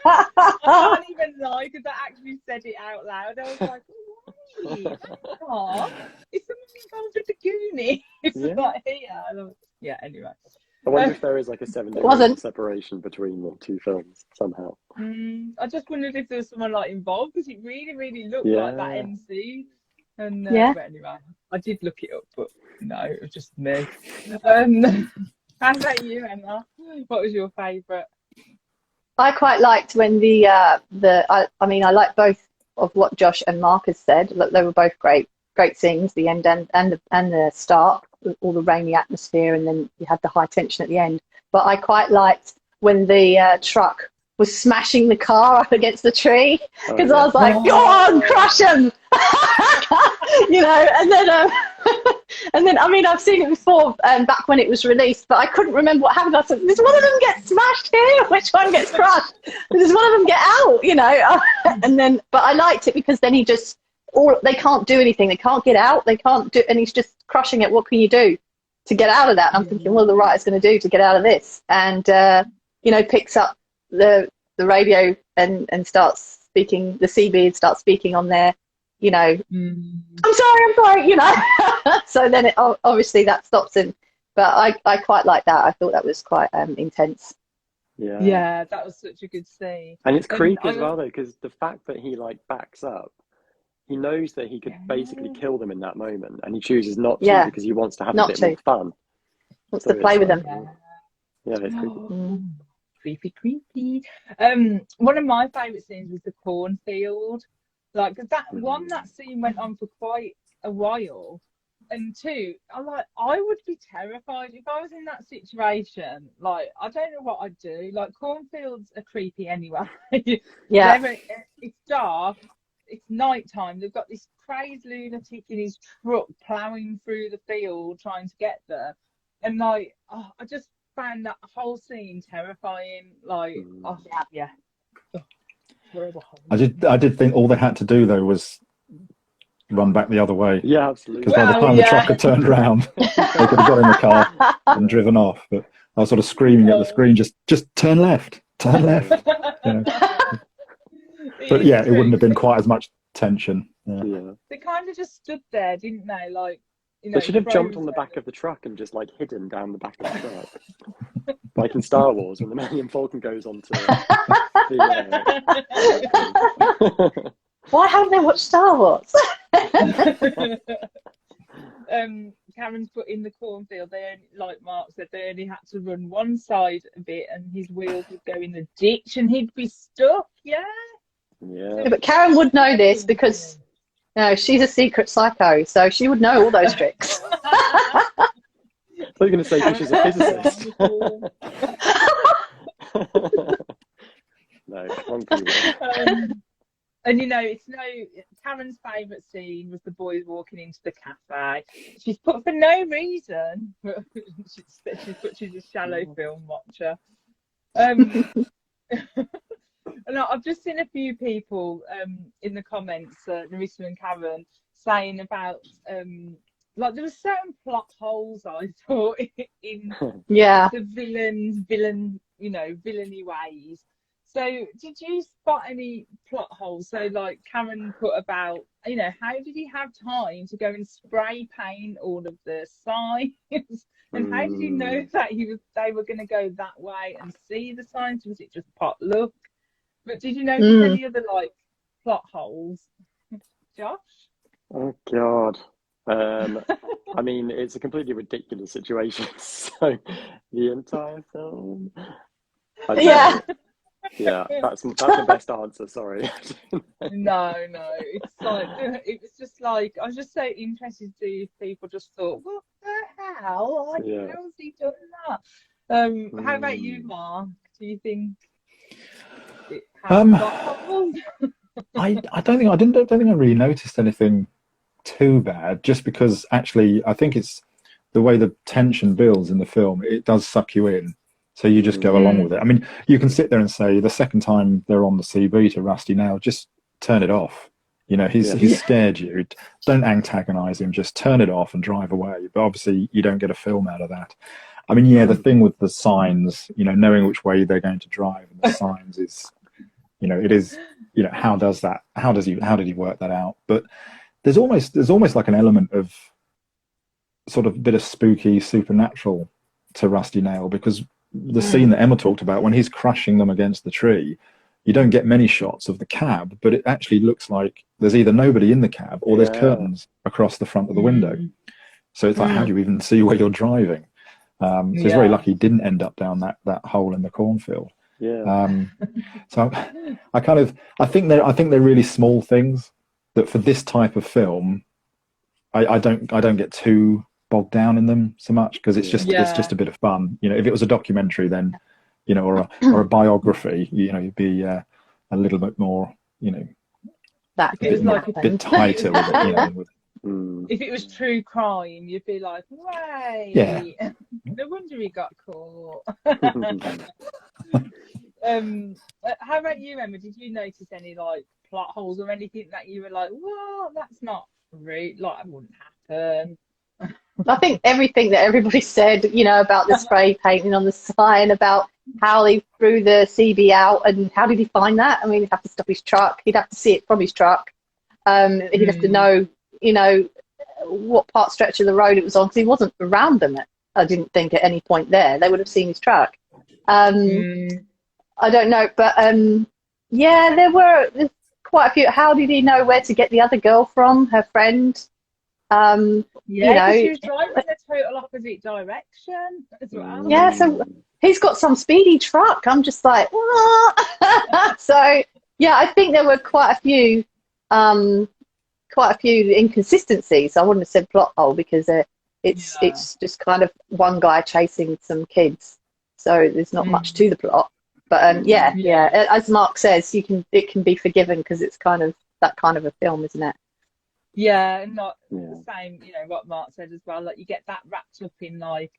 I can't even lie, because I actually said it out loud. I was like, wait, is something involved with the Goonies? It's not here. Anyway. I wonder if there is like a 7-day separation between the two films somehow. I just wondered if there was someone like involved, because it really, really looked like that MC. And but anyway, I did look it up, but no, it was just me. How about you, Emma? What was your favourite? I quite liked when I like both of what Josh and Mark has said. They were both great scenes, the end and the start, with all the rainy atmosphere, and then you had the high tension at the end. But I quite liked when the truck was smashing the car up against the tree, because I was like, go on, crush him. And then I mean, I've seen it before, back when it was released, but I couldn't remember what happened. I said, does one of them get smashed here? Which one gets crushed? Does one of them get out? And then, but I liked it because then they can't do anything. They can't get out. They can't do, and he's just crushing it. What can you do to get out of that? And I'm thinking, what are the writers going to do to get out of this? And picks up the radio and starts speaking. The Seabeard starts speaking on there. I'm sorry. So then obviously that stops him. But I quite like that. I thought that was quite intense. Yeah, that was such a good scene. And it's creepy as well, though, because the fact that he like backs up, he knows that he could basically kill them in that moment, and he chooses not to because he wants to have a bit more fun. Wants to play with them. Yeah, it's Creepy. One of my favourite scenes was the cornfield. Like, cause that scene went on for quite a while, and two, I would be terrified if I was in that situation. Like, I don't know what I'd do. Like, cornfields are creepy anyway. It's dark. It's nighttime. They've got this crazed lunatic in his truck ploughing through the field trying to get there, and I just found that whole scene terrifying. Like, I did think all they had to do though was run back the other way. Yeah, absolutely. Because by the time the truck had turned around, they could have got in the car and driven off. But I was sort of screaming at the screen, just turn left. But yeah, it wouldn't have been quite as much tension. They kind of just stood there, didn't they? Like, they should have jumped on the back of the truck and just like hidden down the back of the truck, like in Star Wars when the Millennium Falcon goes on to. Why haven't they watched Star Wars? Karen's put in the cornfield. Like Mark said, they only had to run one side of it, and his wheels would go in the ditch, and he'd be stuck. Yeah, but Karen would know this because she's a secret psycho, so she would know all those tricks. I thought you were going to say that she's a physicist. No, one for you. And it's Karen's favourite scene was the boys walking into the cafe. She's put for no reason. She's a shallow film watcher. And I've just seen a few people in the comments, Narissa and Karen, saying about like there were certain plot holes I thought in the villainy ways. So did you spot any plot holes? So like Karen put about, how did he have time to go and spray paint all of the signs? And how did you know that they were going to go that way and see the signs? Was it just pot luck? But did you notice any other like plot holes, Josh? Oh God. I mean, it's a completely ridiculous situation. So the entire film. Yeah. Yeah, that's the best answer. Sorry. No, it's like it was just like I was just so interested to see if people just thought, what the hell? Like, how has he done that? How about you, Mark? Do you think it has plot holes? I don't think I really noticed anything too bad, just because actually I think it's the way the tension builds in the film. It does suck you in. So you just go along with it. I mean, you can sit there and say the second time they're on the CB to Rusty Nail, just turn it off. He's scared you. Don't antagonize him. Just turn it off and drive away. But obviously, you don't get a film out of that. I mean, the thing with the signs, knowing which way they're going to drive, and the signs is, it is, how does that? How did he work that out? But there's almost like an element of sort of bit of spooky supernatural to Rusty Nail, because the scene that Emma talked about when he's crushing them against the tree, you don't get many shots of the cab, but it actually looks like there's either nobody in the cab or there's curtains across the front of the window. So it's like, how do you even see where you're driving? So he's very lucky he didn't end up down that hole in the cornfield. So I think they're really small things that for this type of film, I don't get too bogged down in them so much, because it's just a bit of fun. If it was a documentary, then or a biography, you'd be a little bit more, that a bit tighter with it. If it was true crime, you'd be like, wait, no wonder he got caught. How about you, Emma? Did you notice any like plot holes or anything that you were like, well, that's not right, like that wouldn't happen? I think everything that everybody said, about the spray painting on the sign, about how they threw the CB out, and how did he find that? I mean, he'd have to stop his truck. He'd have to see it from his truck. He'd have to know, what part stretch of the road it was on, because he wasn't around them. I didn't think at any point there. They would have seen his truck. I don't know, but there's quite a few. How did he know where to get the other girl from, her friend? She was driving in a total opposite direction as well. Yeah, so he's got some speedy truck. I'm just like, what? So yeah, I think there were quite a few inconsistencies. I wouldn't have said plot hole, because it's just kind of one guy chasing some kids. So there's not much to the plot. But as Mark says, it can be forgiven, because it's kind of that kind of a film, isn't it? Yeah, not the same, what Mark said as well. Like, you get that wrapped up in, like,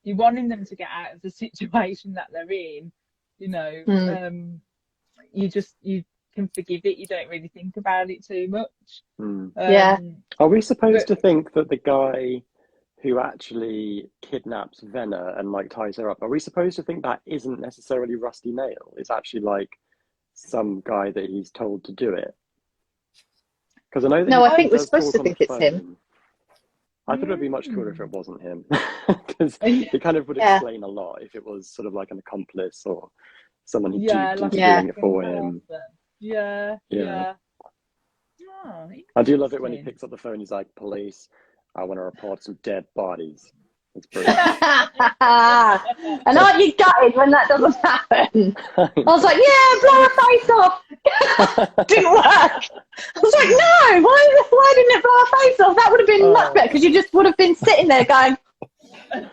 you're wanting them to get out of the situation that they're in, you can forgive it. You don't really think about it too much. Are we supposed to think that the guy who actually kidnaps Venna and like ties her up, are we supposed to think that isn't necessarily Rusty Nail? It's actually like some guy that he's told to do it? Because I know that. No, I think we're supposed to think it's him. I thought it would be much cooler if it wasn't him, because it kind of would explain a lot if it was sort of like an accomplice or someone who duped into doing it for him. Yeah. I do love it when he picks up the phone. He's like, "Police, I want to report some dead bodies." It's brilliant. And aren't you gutted when that doesn't happen? I was like, blow her face off. Didn't work. I was like, no, why didn't it blow her face off? That would have been much better, because you just would have been sitting there going,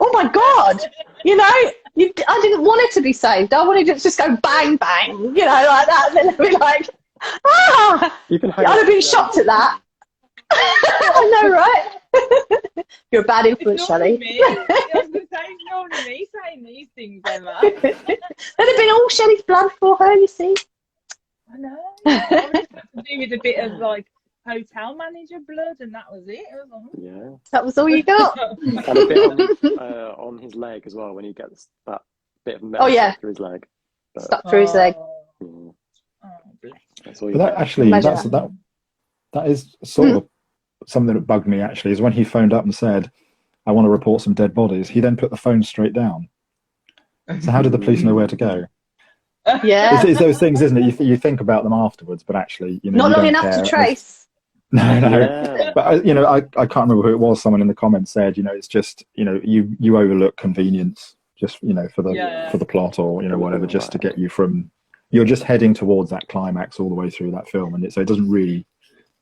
oh my God, I didn't want it to be saved. I wanted it to just go bang, bang, like that. And then it'd be like, I'd have been shocked at that. I know, right? You're a bad influence, Shelley. I was going to say, it's not only me saying these things, Emma. There'd have been all Shelley's blood for her, you see. I know. It's got to do with a bit of like hotel manager blood, and that was it. It was like, Yeah. That was all you got. And a bit on his leg as well when he gets that bit of metal stuck through his leg. But, stuck through his leg. oh, bless. That's all But you that get. actually, Imagine that is sort of something that bugged me actually, is when he phoned up and said, I want to report some dead bodies. He then put the phone straight down. So how did the police know where to go? Yeah. It's those things, isn't it? You think about them afterwards, but actually, you know, Not you long don't enough care. to trace. No. Yeah. But you know, I can't remember who it was. Someone in the comments said, you know, it's just, you know, you overlook convenience, just, you know, for the plot, or, you know, whatever, just to get you from. You're just heading towards that climax all the way through that film, and so it doesn't really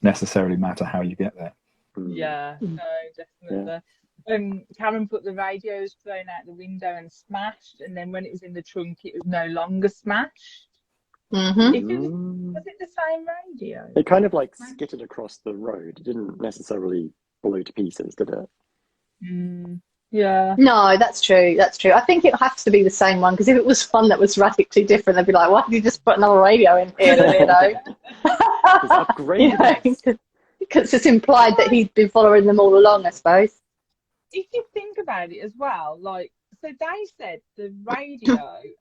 necessarily matter how you get there. Yeah, no, definitely. Karen put the radios thrown out the window and smashed, and then when it was in the trunk, it was no longer smashed. Was it the same radio? It kind of like skittered across the road. It didn't necessarily blow to pieces, did it? Yeah. No, that's true. That's true. I think it has to be the same one, because if it was one that was radically different, they'd be like, "Why did you just put another radio in here?" You know, because it's implied that he's been following them all along, I suppose. If you think about it as well, like, so they said the radio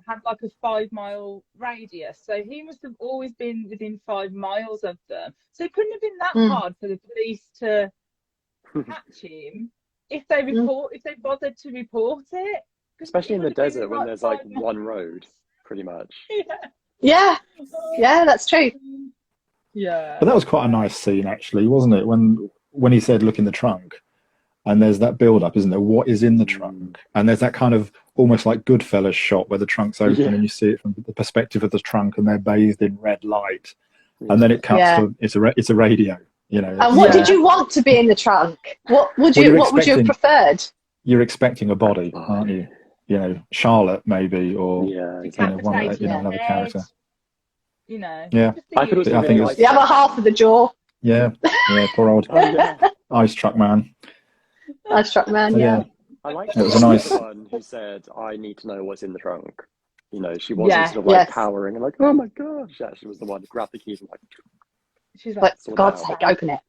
had like a 5-mile radius, so he must have always been within 5 miles of them. So it couldn't have been that hard for the police to catch him if they bothered to report it. Especially in the desert when there's like one road, pretty much. Yeah, that's true. Yeah. But that was quite a nice scene, actually, wasn't it? When he said, "Look in the trunk," and there's that build-up, isn't there? What is in the trunk? And there's that kind of almost like Goodfellas shot where the trunk's open and you see it from the perspective of the trunk, and they're bathed in red light, and then it cuts to it's a radio. You know. And what did you want to be in the trunk? What would you have preferred? You're expecting a body, aren't you? You know, Charlotte maybe, or another character. You know. Yeah. I think it was the other half of the jaw. Yeah, poor old Ice Truck Man. Ice Truck Man, I like it was a nice one who said, "I need to know what's in the trunk." You know, she wasn't sort of like cowering and like, "Oh my god!" She actually was the one who grabbed the keys and like. She's like, "For God's sake, open it."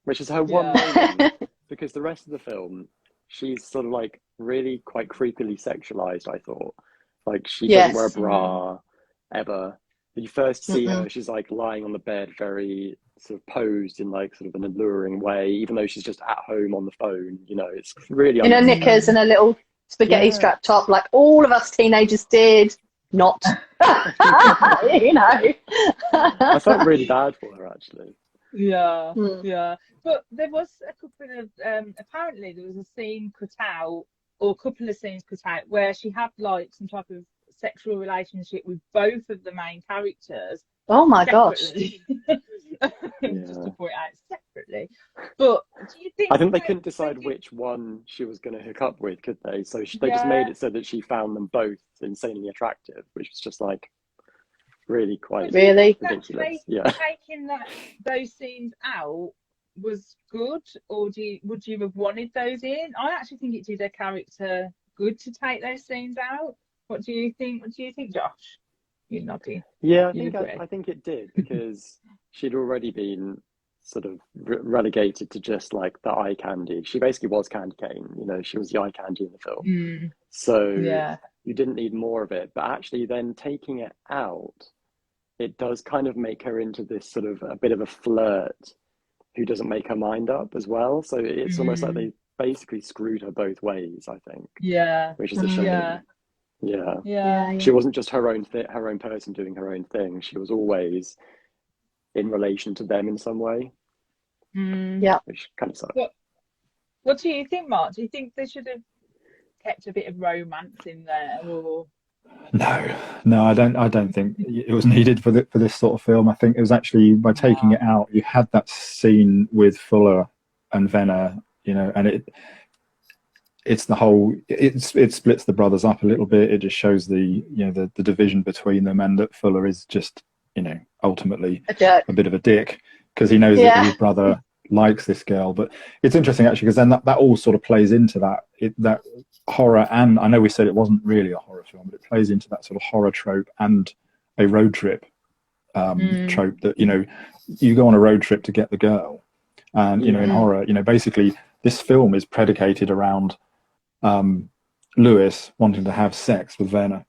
Which is her one moment, because the rest of the film, she's sort of like really quite creepily sexualized, I thought. Like, she doesn't wear a bra ever. When you first see her, she's like lying on the bed, very sort of posed in like sort of an alluring way, even though she's just at home on the phone. You know, it's really in her knickers and a little spaghetti strap top, like all of us teenagers did. Not, you know. I felt really bad for her, actually. Yeah. But there was a couple of apparently there was a scene cut out, or a couple of scenes cut out, where she had like some type of sexual relationship with both of the main characters. Oh my gosh. Just to point out, separately. But do you think? I think they couldn't decide which one she was going to hook up with, could they? So they just made it so that she found them both insanely attractive, which was just like really quite ridiculous. Taking those scenes out was good, or would you have wanted those in? I actually think it did her character good to take those scenes out. What do you think? What do you think, Josh? You're nodding. Yeah, I think it did, because she'd already been sort of relegated to just like the eye candy. She basically was candy cane, you know, she was the eye candy in the film. So you didn't need more of it. But actually then taking it out, it does kind of make her into this sort of a bit of a flirt who doesn't make her mind up as well. So it's almost like they basically screwed her both ways, I think. Yeah. Which is a shame. Yeah. She wasn't just her own person doing her own thing. She was always in relation to them in some way. Which kind of sucks. What do you think, Mark? Do you think they should have kept a bit of romance in there, or? No, I don't think it was needed for this sort of film. I think it was actually by taking it out, you had that scene with Fuller and Venner, you know, and it splits the brothers up a little bit. It just shows the division between them, and that Fuller is just, you know, ultimately a bit of a dick, because he knows that his brother likes this girl. But it's interesting actually, because then that all sort of plays into that horror, and I know we said it wasn't really a horror film, but it plays into that sort of horror trope and a road trip trope, that, you know, you go on a road trip to get the girl, And, you know, in horror, you know, basically this film is predicated around Lewis wanting to have sex with Werner.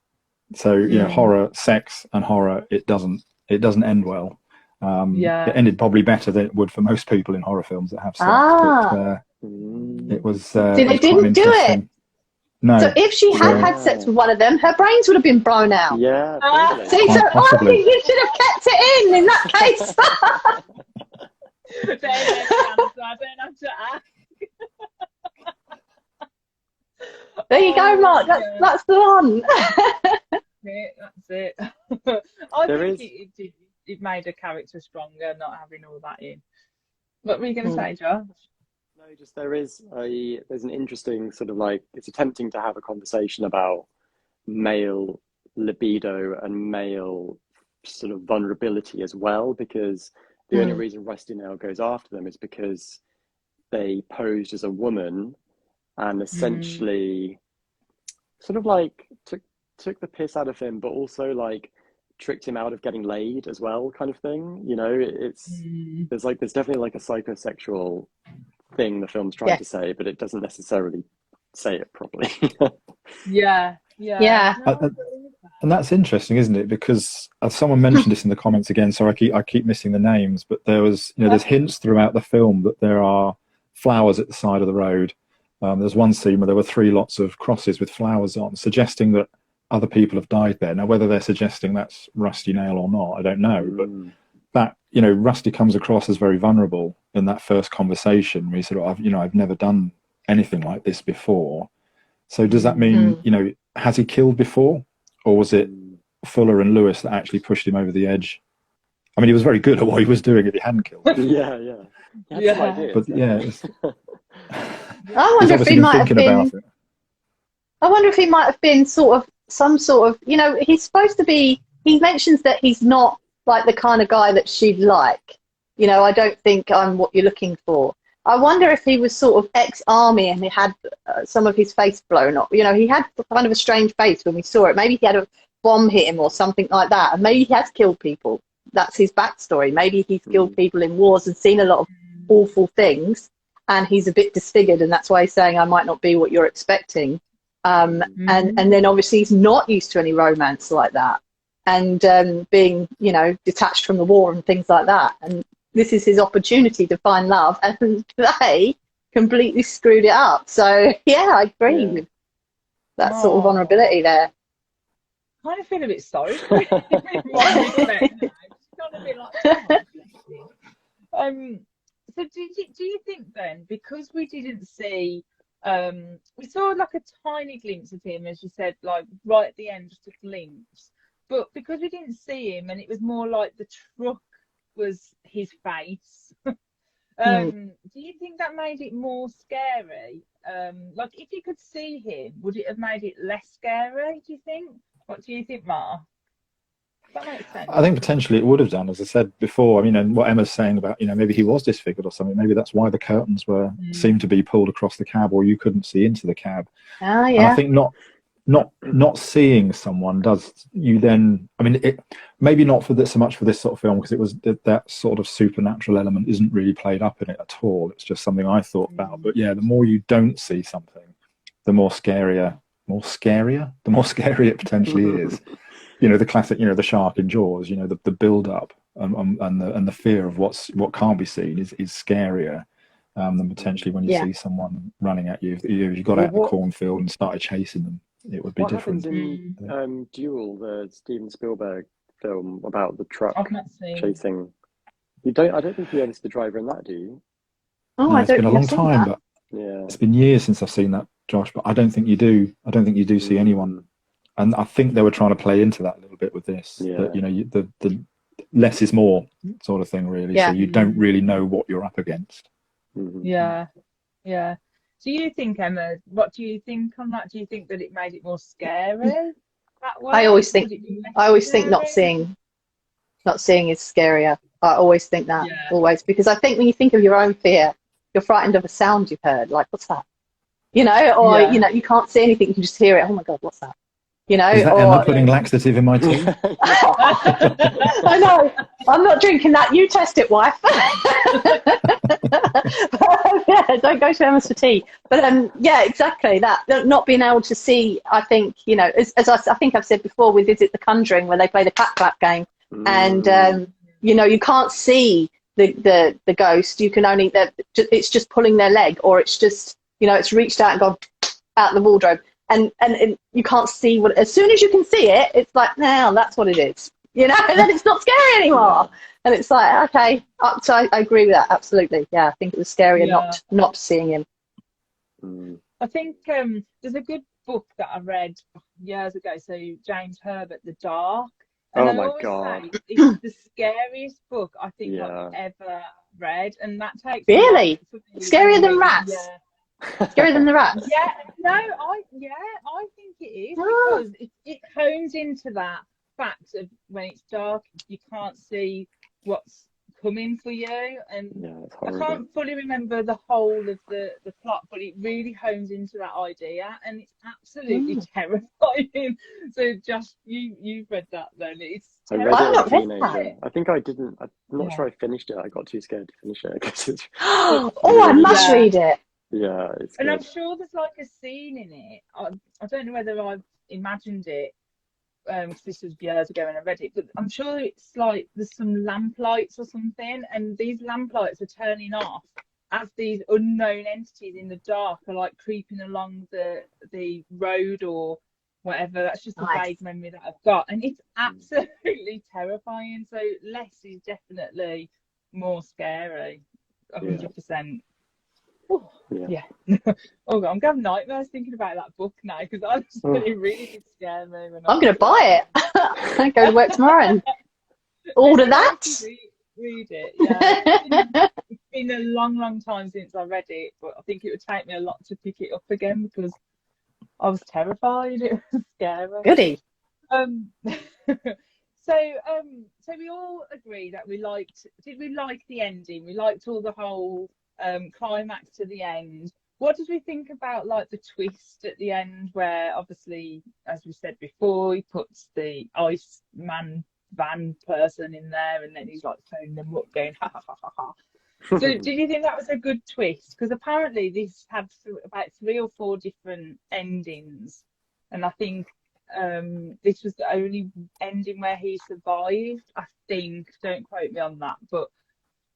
So, you know, horror, sex and horror, it doesn't end well. It ended probably better than it would for most people in horror films that have sex. But it was so they didn't do it. No. So if she had sex with one of them, her brains would have been blown out. Yeah. Totally. See, so I think you should have kept it in that case. I don't have to ask. There you go, Mark. That's the one. That's it. I think it made a character stronger, not having all that in. What were you going to say, Josh? No, just there's an interesting sort of like, it's attempting to have a conversation about male libido and male sort of vulnerability as well, because the only reason Rusty Nail goes after them is because they posed as a woman and essentially sort of like took the piss out of him, but also like tricked him out of getting laid as well, kind of thing. You know, there's definitely like a psychosexual thing the film's trying to say, but it doesn't necessarily say it properly. Yeah. And that's interesting, isn't it? Because someone mentioned this in the comments again, so I keep missing the names, but there's hints throughout the film that there are flowers at the side of the road. There's one scene where there were 3 lots of crosses with flowers on, suggesting that other people have died there. Now, whether they're suggesting that's Rusty Nail or not, I don't know. But that, you know, Rusty comes across as very vulnerable in that first conversation where he said, I've never done anything like this before. So does that mean, you know, has he killed before? Or was it Fuller and Lewis that actually pushed him over the edge? I mean, he was very good at what he was doing if he hadn't killed him. Yeah. But yeah. I wonder if he might have been. I wonder if he might have been some sort of, you know, he's supposed to be. He mentions that he's not like the kind of guy that she'd like. You know, I don't think I'm what you're looking for. I wonder if he was sort of ex-army and he had some of his face blown up. You know, he had kind of a strange face when we saw it. Maybe he had a bomb hit him or something like that, and maybe he has killed people. That's his backstory. Maybe he's killed people in wars and seen a lot of awful things, and he's a bit disfigured, and that's why he's saying, I might not be what you're expecting. And then obviously he's not used to any romance like that, and being, you know, detached from the war and things like that. And this is his opportunity to find love, and they completely screwed it up. So yeah, I agree with that sort of vulnerability there. I kind of feel a bit sorry for him in one respect. It's kind of a bit like, so do you think then, because we didn't see, we saw like a tiny glimpse of him, as you said, like right at the end, just a glimpse, but because we didn't see him and it was more like the truck was his face, do you think that made it more scary? Like if you could see him, would it have made it less scary, do you think? What do you think, Mark? That makes sense. I think potentially it would have done, as I said before. I mean, and what Emma's saying about, you know, maybe he was disfigured or something. Maybe that's why the curtains seemed to be pulled across the cab, or you couldn't see into the cab. Oh, yeah. And I think not seeing someone does you then. I mean, it maybe not for this so much for this sort of film, because it was that sort of supernatural element isn't really played up in it at all. It's just something I thought about. But yeah, the more you don't see something, the more scarier it potentially is. You know, the classic, you know, the shark in Jaws, you know, the build up and the fear of what can't be seen is scarier than potentially when you see someone running at you. If you got out in the cornfield and started chasing them, it would be different. What happens in Duel, the Steven Spielberg film about the truck chasing? I don't think you ever see the driver in that, do you? Oh, no, I it's don't been a long time, but it's been years since I've seen that, Josh. But I don't think you do. I don't think you do see anyone. And I think they were trying to play into that a little bit with this. That, you know, the less is more sort of thing, really. So you don't really know what you're up against. Yeah. Do you think, Emma, what do you think on that? Do you think that it made it more scary that way? I always think not seeing is scarier. I always think that, always, because I think when you think of your own fear, you're frightened of a sound you've heard, like, what's that? You know, or you know, you can't see anything, you can just hear it. Oh my God, what's that? you know. Is that or, Emma putting laxative in my tea? I know. I'm not drinking that. You test it, wife. Yeah, don't go to Emma's for tea. But yeah, exactly that. Not being able to see, I think, you know, as I think I've said before, we visit The Conjuring where they play the clap clap game, and you know, you can't see the ghost. You can only it's just pulling their leg, or it's just, you know, it's reached out and gone out the wardrobe, and you can't see what. As soon as you can see it, it's like, now that's what it is, you know, and then it's not scary anymore. And it's like, okay, so I agree with that, absolutely. Yeah, I think it was scarier not seeing him. I think there's a good book that I read years ago. So James Herbert, The Dark. And Oh I my always God. say it's the scariest book I think I've ever read, and that takes really scarier than rats. Scarier than the rats. Yeah, no, I think it is, because it hones into that fact of when it's dark, you can't see what's coming for you, and I can't fully remember the whole of the plot, but it really hones into that idea, and it's absolutely terrifying. So Josh, you've read that then? It's I read it as a teenager. I think I didn't. I'm not sure I finished it. I got too scared to finish it. I must read it. Yeah, it's good. And I'm sure there's like a scene in it. I don't know whether I've imagined it, because this was years ago when I read it, but I'm sure it's like there's some lamp lights or something, and these lamp lights are turning off as these unknown entities in the dark are like creeping along the road or whatever. That's just a vague memory that I've got, and it's absolutely terrifying. So less is definitely more scary, 100%. Oh, yeah. Oh, I'm having nightmares thinking about that book now, because it really did scare me. I'm going to buy it. I go to work tomorrow and order that. Read it. Yeah. It's been a long time since I read it, but I think it would take me a lot to pick it up again because I was terrified. It was scary. Goody. So we all agree that we liked. Did we like the ending? We liked all the whole climax to the end. What did we think about like the twist at the end, where obviously, as we said before, he puts the Ice Man van person in there, and then he's like phoning them up going ha ha ha ha ha. So did you think that was a good twist? Because apparently this had about 3 or 4 different endings, and I think this was the only ending where he survived, I think. Don't quote me on that, but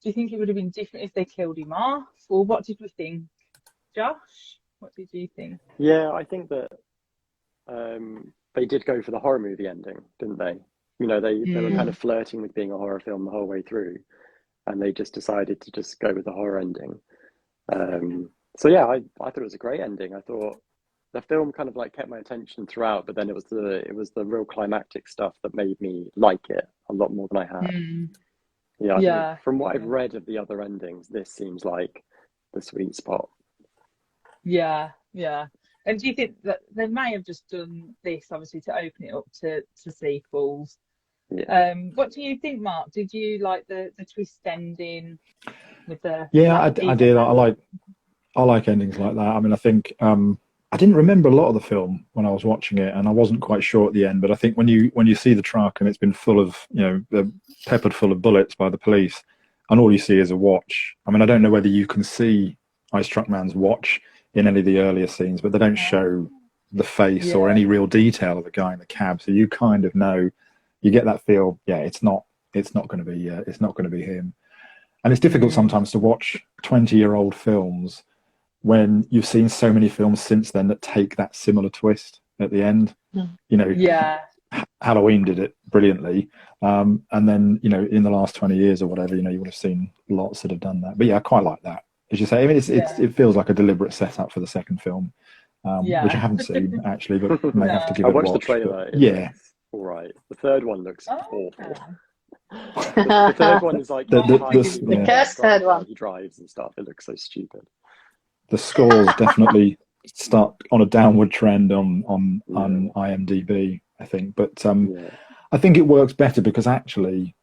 do you think it would have been different if they killed him off, or what did we think? Josh, what did you think? Yeah, I think that they did go for the horror movie ending, didn't they? You know, they were kind of flirting with being a horror film the whole way through, and they just decided to just go with the horror ending. So yeah, I thought it was a great ending. I thought the film kind of like kept my attention throughout, but then it was the real climactic stuff that made me like it a lot more than I had. Yeah, I think from what I've read of the other endings, this seems like the sweet spot. Yeah. And do you think that they may have just done this obviously to open it up to sequels? Yeah. What do you think, Mark? Did you like the twist ending with the? Yeah, I did. I like endings like that. I mean, I think I didn't remember a lot of the film when I was watching it, and I wasn't quite sure at the end. But I think when you see the truck and it's been full of, peppered full of bullets by the police, and all you see is a watch. I mean, I don't know whether you can see Ice Truck Man's watch in any of the earlier scenes, but they don't show the face or any real detail of the guy in the cab. So you kind of know, you get that feel. Yeah, it's not going to be him. And it's difficult sometimes to watch 20-year-old films when you've seen so many films since then that take that similar twist at the end. Halloween did it brilliantly, and then in the last 20 years or whatever, you would have seen lots that have done that. But yeah, I quite like that, as you say. I mean, it feels like a deliberate setup for the second film, which I haven't seen actually, but may have to give it a watch. I watched the trailer. Looks all right. The third one looks awful. The third one is like the cursed third one. He drives and stuff. It looks so stupid. The scores definitely start on a downward trend on IMDb, I think. But I think it works better because actually,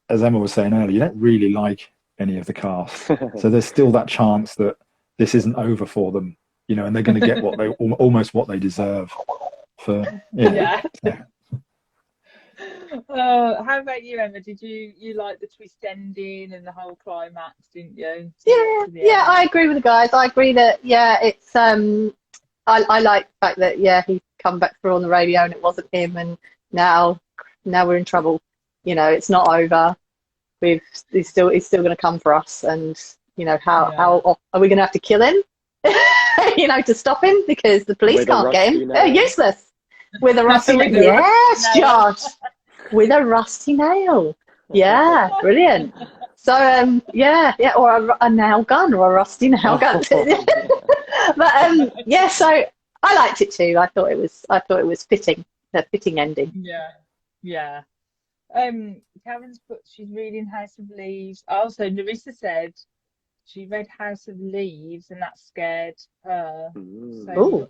as Emma was saying earlier, you don't really like any of the cast. So there's still that chance that this isn't over for them, and they're going to get almost what they deserve for Yeah. yeah. How about you, Emma? Did you like the twist ending and the whole climax, didn't you? Yeah, I agree with the guys. I agree that it's I like the fact that he's come back through on the radio and it wasn't him, and now we're in trouble. You know, it's not over. He's still going to come for us, and you know how are we going to have to kill him? You know, to stop him because the police can't get him. They're useless. With a rusty nail. Yes, Josh. With a rusty nail. Yeah, brilliant. So or a nail gun or a rusty nail gun. But so I liked it too. I thought it was fitting, a fitting ending. Yeah. Karen's put she's reading House of Leaves. Also, Narissa said she read House of Leaves and that scared her so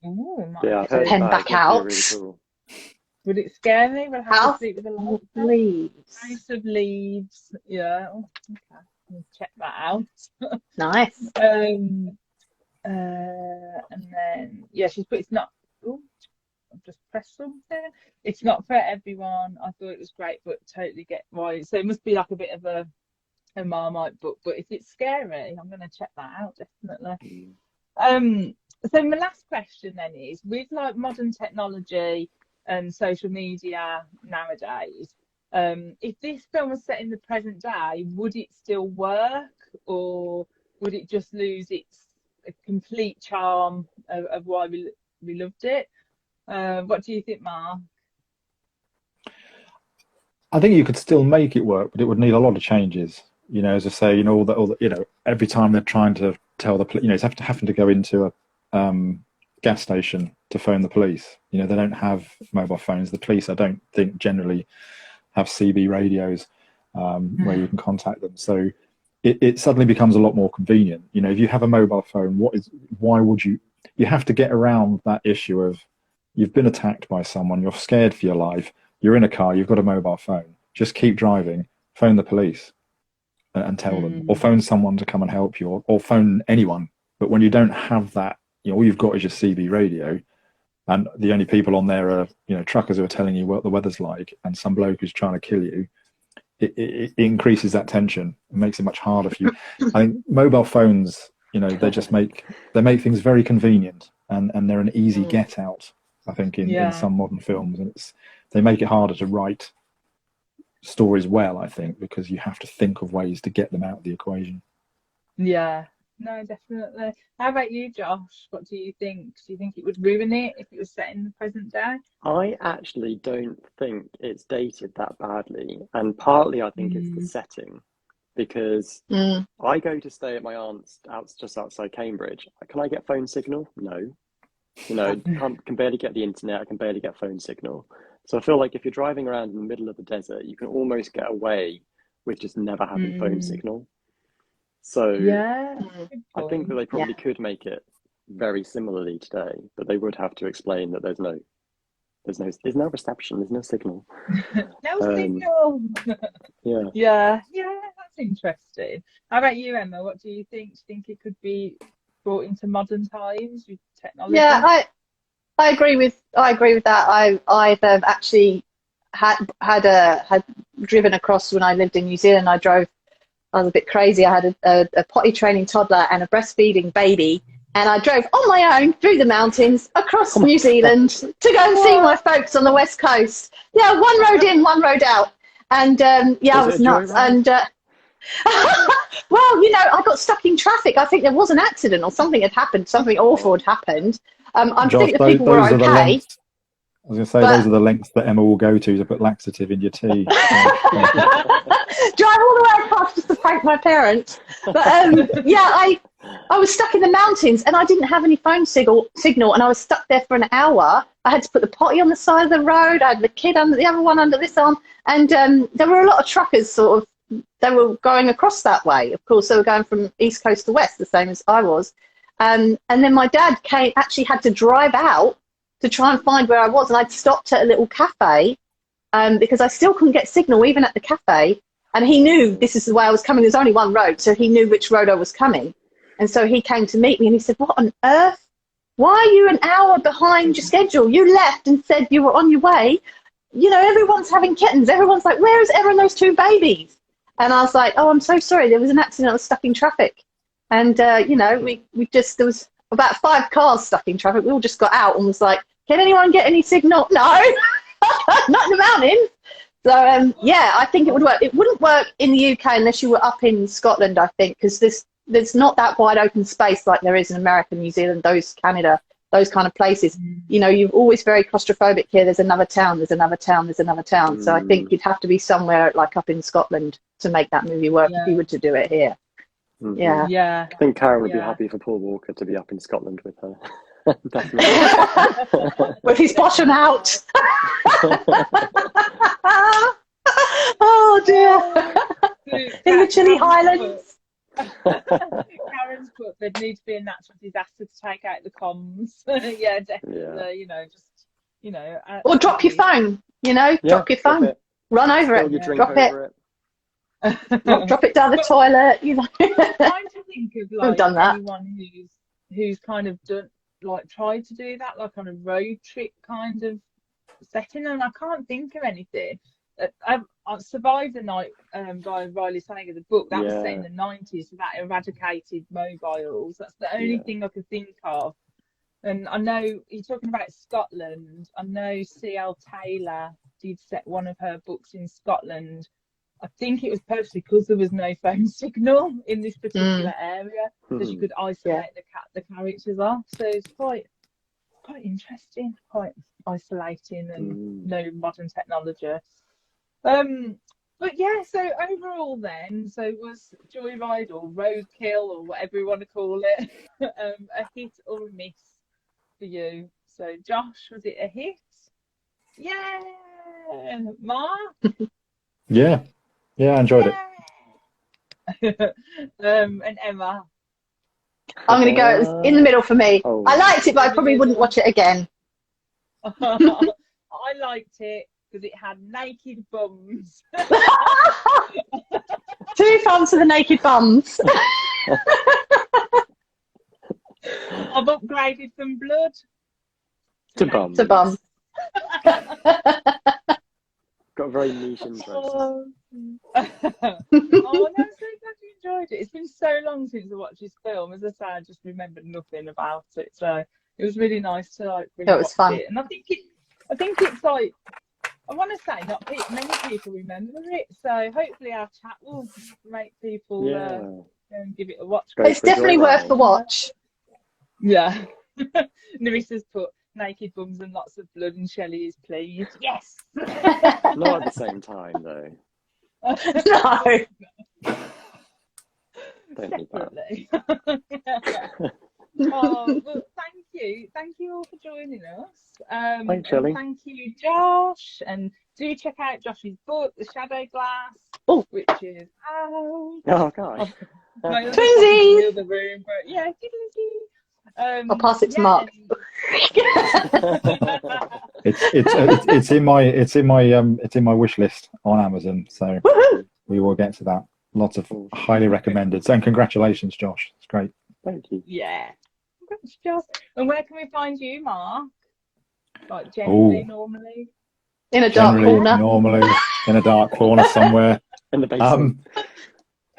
much. Yeah, pen back out. Really cool. Would it scare me? House of Leaves. House of Leaves. Yeah. Okay. I'll check that out. Nice. And then she's put it's not. Oh, I've just pressed something. It's not for everyone. I thought it was great, but totally get why. So it must be like a bit of a Marmite book. But if it's scary, I'm going to check that out definitely. So my last question then is, with like modern technology and social media nowadays, if this film was set in the present day, would it still work, or would it just lose its complete charm of why we loved it? What do you think, Mark? I think you could still make it work, but it would need a lot of changes. You know, as I say, you know, all the you know, every time they're trying to tell the police, you know, it's having to go into a gas station to phone the police. You know, they don't have mobile phones. The police, I don't think, generally have CB radios where you can contact them. So it suddenly becomes a lot more convenient. You know, if you have a mobile phone, why would you have to get around that issue of you've been attacked by someone, you're scared for your life, you're in a car, you've got a mobile phone. Just keep driving, phone the police and tell them, or phone someone to come and help you, or phone anyone. But when you don't have that, you know, all you've got is your CB radio, and the only people on there are, you know, truckers who are telling you what the weather's like, and some bloke who's trying to kill you. It increases that tension. It makes it much harder for you. I think mobile phones, you know, they make things very convenient, and they're an easy get out. I think in some modern films, and they make it harder to write stories well. I think because you have to think of ways to get them out of the equation. Yeah. No, definitely. How about you, Josh? What do you think? Do you think it would ruin it if it was set in the present day? I actually don't think it's dated that badly, and partly I think it's the setting, because I go to stay at my aunt's just outside Cambridge. Can I get phone signal? No. You know, can barely get the internet. I can barely get phone signal. So I feel like if you're driving around in the middle of the desert, you can almost get away with just never having phone signal. So I think that they probably could make it very similarly today, but they would have to explain that there's no reception, there's no signal. No signal. Yeah, that's interesting. How about you, Emma? What do you think? Do you think it could be brought into modern times with technology? Yeah, I agree with that. I've actually had driven across when I lived in New Zealand. I was a bit crazy. I had a potty training toddler and a breastfeeding baby, and I drove on my own through the mountains across New Zealand to go and see my folks on the west coast. Yeah, one road in, one road out, and I was nuts. And well, you know, I got stuck in traffic. I think there was an accident or something had happened. Something awful had happened. I think the people were okay. I was going to say, those are the lengths that Emma will go to put laxative in your tea. Drive all the way across just to thank my parents. But I was stuck in the mountains and I didn't have any phone signal, and I was stuck there for an hour. I had to put the potty on the side of the road. I had the kid under the other one under this arm, and there were a lot of truckers they were going across that way. Of course, they were going from east coast to west, the same as I was. And then my dad actually had to drive out to try and find where I was, and I'd stopped at a little cafe because I still couldn't get signal even at the cafe, and he knew this is the way I was coming. There's only one road, so he knew which road I was coming, and so he came to meet me and he said, "What on earth why are you an hour behind your schedule? You left and said you were on your way. You know, everyone's having kittens. Everyone's like, where is Emma and those 2 babies? And I was like, oh, I'm so sorry. There was an accident. I was stuck in traffic. And, you know, there was about 5 cars stuck in traffic. We all just got out and was like, can anyone get any signal? No, not in the mountains. So, yeah, I think it would work. It wouldn't work in the UK unless you were up in Scotland, I think, because there's not that wide open space like there is in America, New Zealand, Canada, those kind of places. You know, you're always very claustrophobic here. There's another town, there's another town, there's another town. So I think you'd have to be somewhere like up in Scotland to make that movie work if you were to do it here. Yeah. I think Karen would be happy for Paul Walker to be up in Scotland with her. Definitely. With his bottom out. Oh dear. In the chilly Highlands. Karen's put there'd need to be a natural disaster to take out the comms. Yeah, definitely. Yeah. You know, just, you know. Or drop your phone, you know, drop your phone. Run over it. Drop it. Drop it down the toilet, you know. I'm trying to think of like done that. anyone who's kind of done, like, tried to do that, like on a road trip kind of setting, and I can't think of anything. I Survived the Night by Riley Sager, the book, that was set in the 90s, so that eradicated mobiles. That's the only thing I could think of. And I know you're talking about Scotland. I know C.L. Taylor did set one of her books in Scotland. I think it was purposely because there was no phone signal in this particular area, because you could isolate the characters off. So it's quite interesting, quite isolating, and no modern technology. But yeah, so overall then, so was Joyride or Roadkill or whatever you want to call it a hit or a miss for you? So Josh, was it a hit? Yeah. Mark? Yeah, I enjoyed it. And Emma? I'm going to go, it was in the middle for me. I liked it, but I probably wouldn't watch it again. I liked it because it had naked bums. 2 thumbs for the naked bums. I've upgraded from blood to bums. To bums. Got a very niche interest. Oh, no, I'm so glad you enjoyed it. It's been so long since I watched this film. As I say, I just remembered nothing about it. So it was really nice to like really it was fun. And I think it's like, I want to say not many people remember it. So hopefully our chat will make people go and give it a watch. It's definitely worth the watch. Yeah. Nerissa's put naked bums and lots of blood, and Shelley is pleased. Yes. Not at the same time though. No. Don't need Separately. Well, thank you all for joining us. Thanks, Shelley. Thank you, Josh, and do check out Josh's book, The Shadow Glass, which is out. Oh gosh. Twinsies. In the other room, but yeah, I'll pass it to Mark. It's in my wish list on Amazon, so we will get to that. Lots of highly recommended. And congratulations, Josh. It's great. Thank you. Yeah. Congrats, Josh. And where can we find you, Mark? Like generally, normally? In a dark corner. Normally in a dark corner somewhere. In the basement.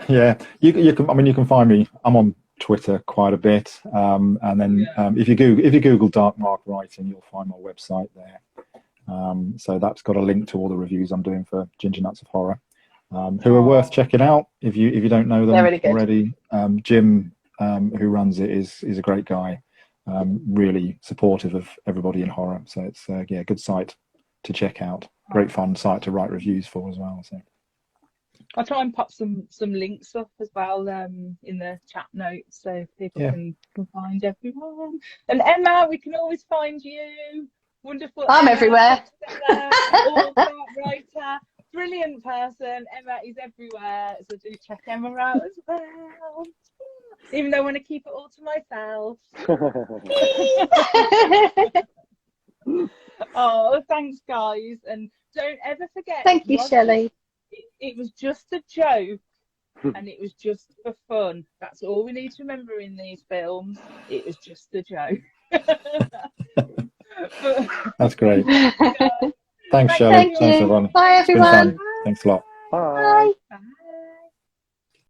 Yeah. You can find me. I'm on Twitter quite a bit, and then if you Google Dark Mark Writing, you'll find my website there. So that's got a link to all the reviews I'm doing for Ginger Nuts of Horror, who are worth checking out if you don't know them really already. Jim, who runs it, is a great guy, really supportive of everybody in horror. So it's a good site to check out. Great fun site to write reviews for as well. So. I'll try and pop some links up as well in the chat notes so people can find everyone. And Emma, we can always find you. Wonderful. I'm everywhere. Author, writer, brilliant person. Emma is everywhere, so do check Emma out as well. Even though I want to keep it all to myself. Oh, thanks, guys, and don't ever forget. Thank you, Shelley. It was just a joke, and it was just for fun. That's all we need to remember in these films. It was just a joke. That's great. Yeah. Thanks, Shelley. Thank Thanks, you. everyone. Bye, It's been everyone. fun. Thanks a lot.